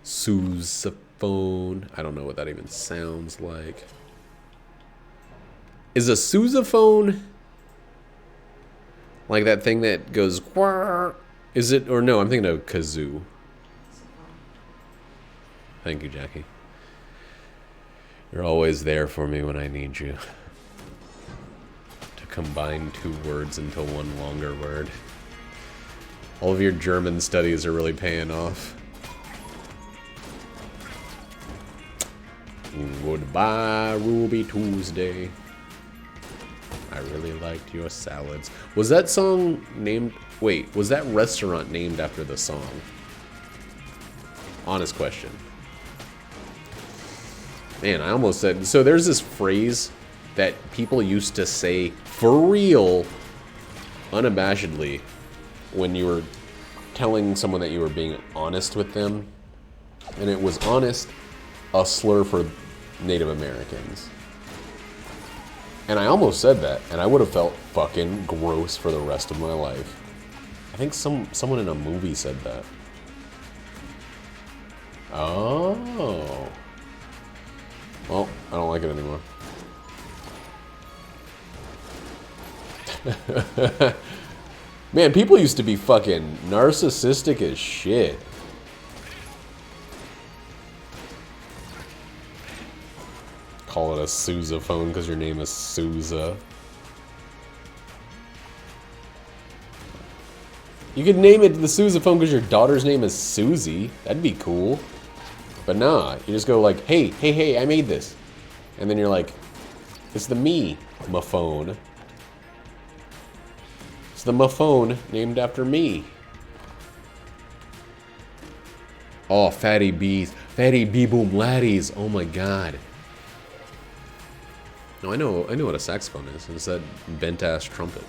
Sousaphone. I don't know what that even sounds like. Is a sousaphone like that thing that goes... Is it? Or no, I'm thinking of kazoo. Thank you, Jackie. You're always there for me when I need you. To combine 2 words into one longer word. All of your German studies are really paying off. Goodbye, Ruby Tuesday. I really liked your salads. Was that song named... Wait, was that restaurant named after the song? Honest question. Man, I almost said... So there's this phrase that people used to say for real, unabashedly, when you were telling someone that you were being honest with them. And it was honest, a slur for Native Americans. And I almost said that, and I would have felt fucking gross for the rest of my life. I think someone in a movie said that. Oh. Well, I don't like it anymore. Man, people used to be fucking narcissistic as shit. Call it a sousaphone because your name is Sousa. You could name it the sousaphone because your daughter's name is Susie. That'd be cool. But nah, you just go like, hey, I made this. And then you're like, it's the me-ma-phone. It's the ma-phone named after me. Oh, fatty bees. Fatty bee-boom laddies. Oh my god. No, I know what a saxophone is. It's that bent-ass trumpet.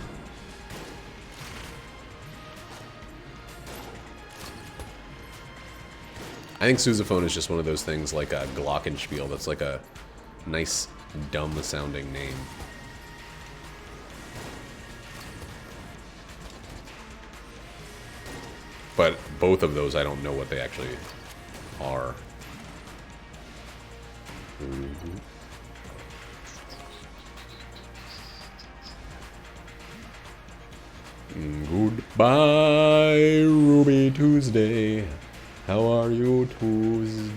I think sousaphone is just one of those things like a glockenspiel that's like a nice, dumb-sounding name. But both of those, I don't know what they actually are. Mm-hmm. Goodbye, Ruby Tuesday. How are you Tuesday-ing?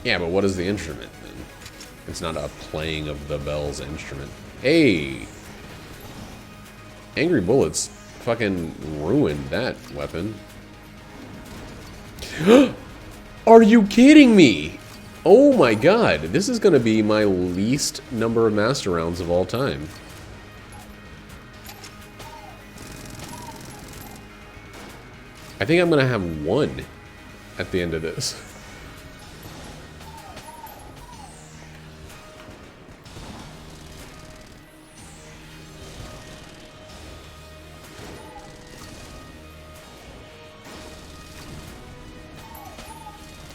Yeah, but what is the instrument then? It's not a playing of the bells instrument. Hey! Angry Bullets fucking ruined that weapon. Are you kidding me? Oh my god, this is gonna be my least number of master rounds of all time. I think I'm gonna have one at the end of this.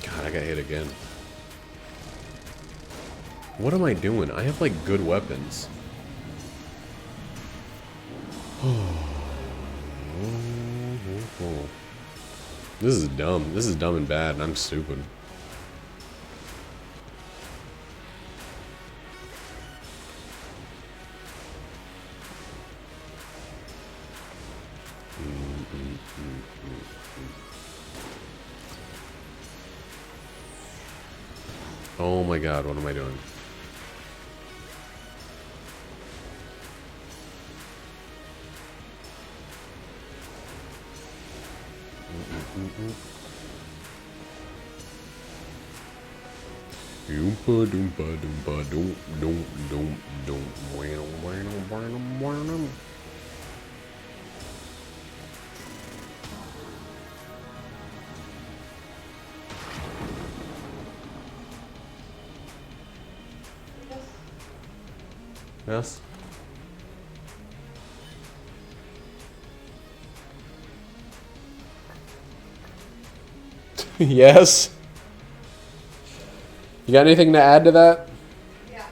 God, I got hit again. What am I doing? I have like good weapons. This is dumb. This is dumb and bad, and I'm stupid. Oh my god, what am I doing? Oompa doompa doompa doom doom doom doom wham wham wham wham. Yes. Yes. You got anything to add to that? Yeah.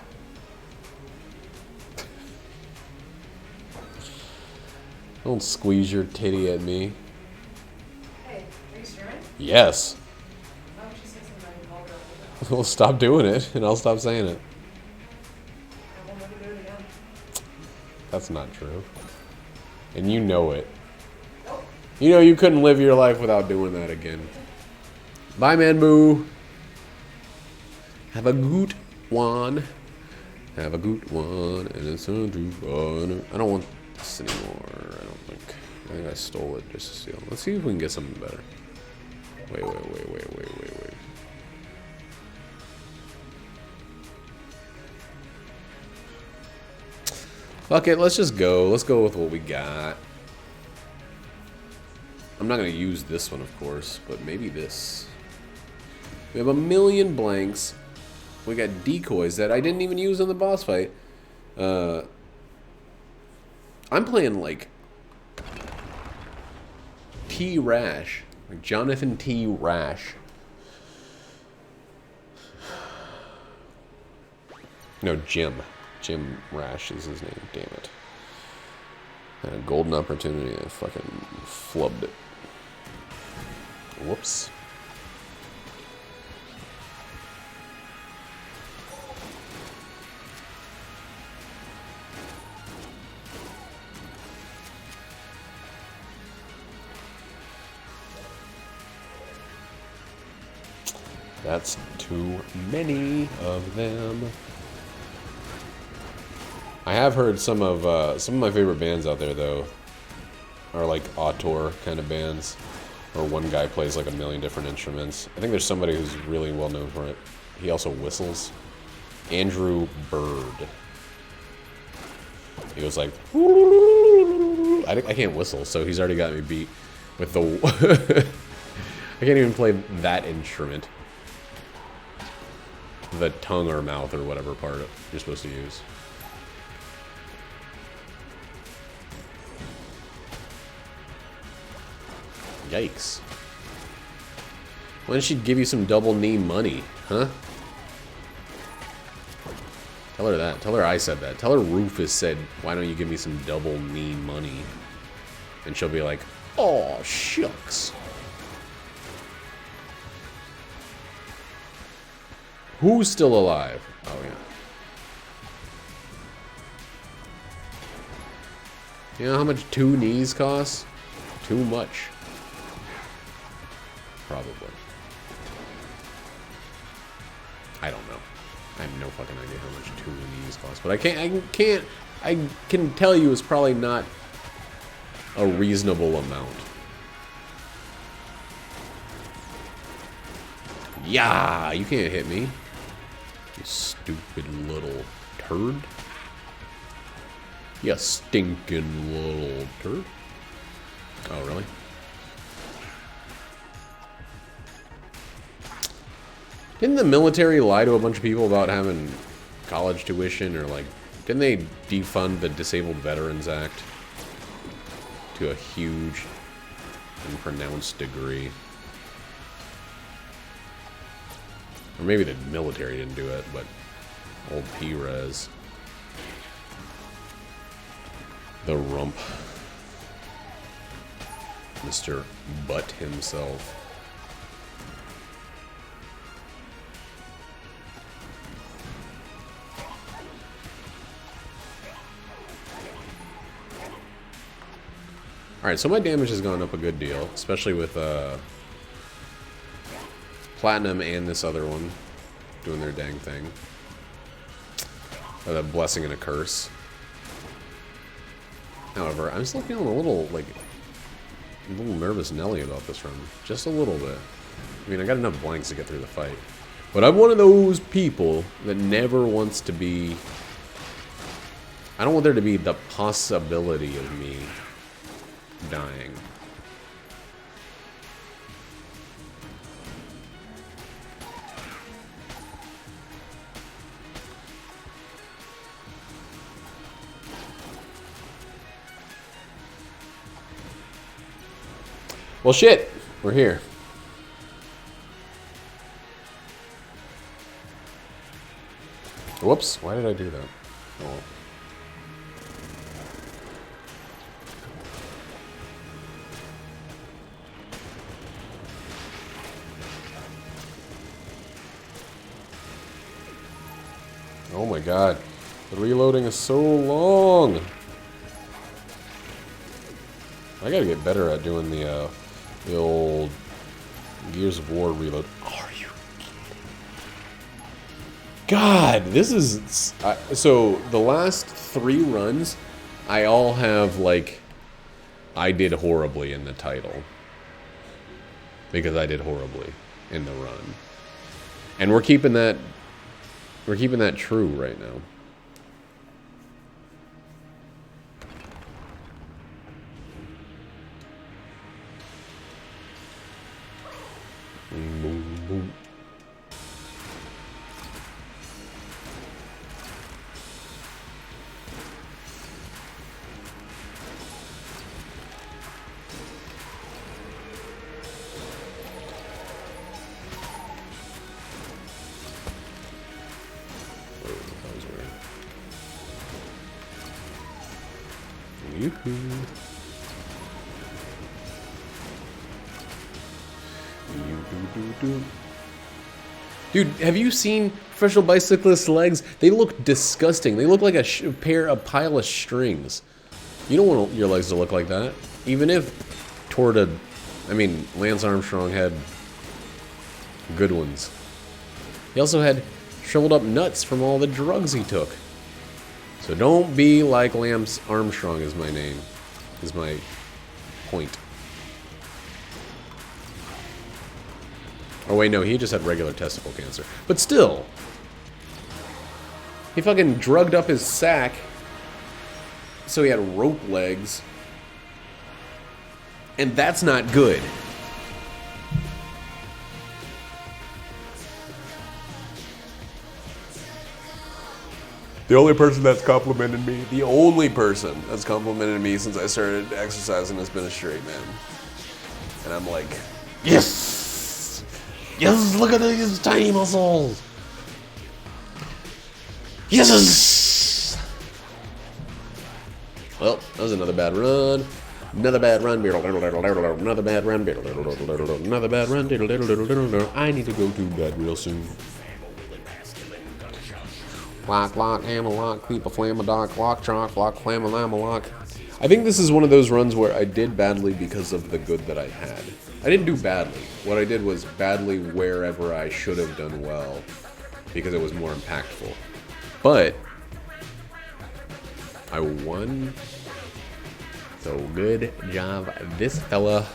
Don't squeeze your titty at me. Hey, are you streaming? Yes. Why would you say something vulgar? Well, stop doing it, and I'll stop saying it. I won't ever do it again. That's not true. And you know it. Nope. You know you couldn't live your life without doing that again. Bye, man boo. Have a good one. Have a good one. And it's a do fun. I don't want this anymore. I don't think. I think I stole it just to steal. Let's see if we can get something better. Wait. Fuck it, let's just go. Let's go with what we got. I'm not going to use this one, of course, but maybe this. We have 1,000,000 blanks. We got decoys that I didn't even use in the boss fight. I'm playing like T. Rash. Like Jonathan T. Rash. No, Jim. Jim Rash is his name. Damn it. Had a golden opportunity. I fucking flubbed it. Whoops. That's too many of them. I have heard some of my favorite bands out there though are like auteur kind of bands, or one guy plays like 1,000,000 different instruments. I think there's somebody who's really well known for it. He also whistles. Andrew Bird. He goes like, I can't whistle, so he's already got me beat with the. I can't even play that instrument. The tongue or mouth or whatever part you're supposed to use. Yikes. Why don't she give you some double knee money, huh? Tell her that. Tell her I said that. Tell her Rufus said, why don't you give me some double knee money? And she'll be like, oh, shucks. Who's still alive? Oh, yeah. You know how much 2 knees cost? Too much. Probably. I don't know. I have no fucking idea how much 2 knees cost, but I can tell you it's probably not a reasonable amount. Yeah, you can't hit me. You stupid little turd. You stinking little turd. Oh, really? Didn't the military lie to a bunch of people about having college tuition, or like, didn't they defund the Disabled Veterans Act to a huge and pronounced degree? Or maybe the military didn't do it, but old P-Res. The rump. Mr. Butt himself. Alright, so my damage has gone up a good deal, especially with Platinum and this other one doing their dang thing. A blessing and a curse. However, I'm still feeling a little nervous Nelly about this run. Just a little bit. I mean, I got enough blanks to get through the fight. But I'm one of those people that never wants to be... I don't want there to be the possibility of me dying. Well, shit. We're here. Whoops. Why did I do that? Oh. Oh my god. The reloading is so long. I gotta get better at doing the old Gears of War reload. Are you kidding? God, this is... so, the last 3 runs, I all have, like... I did horribly in the title. Because I did horribly in the run. And we're keeping that... We're keeping that true right now. Boom, boom. Yoo-hoo. Dude, have you seen professional bicyclists' legs? They look disgusting. They look like a pile of strings. You don't want your legs to look like that. Even if Lance Armstrong had good ones. He also had shriveled up nuts from all the drugs he took. So don't be like Lance Armstrong is my name. Is my point. Oh wait, no, he just had regular testicle cancer. But still, he fucking drugged up his sack, so he had rope legs, and that's not good. The only person that's complimented me, since I started exercising has been a straight man. And I'm like, yes! Yes, look at these tiny muscles! Yes! Well, that was another bad run. Another bad run. Another bad run. Another bad run. I need to go to bed real soon. Lock, hammer, lock, keep a flam, a dock, lock, chalk, lock, flam, a lamb, a lock. I think this is one of those runs where I did badly because of the good that I had. I didn't do badly. What I did was badly wherever I should have done well because it was more impactful. But I won. So good job, this fella.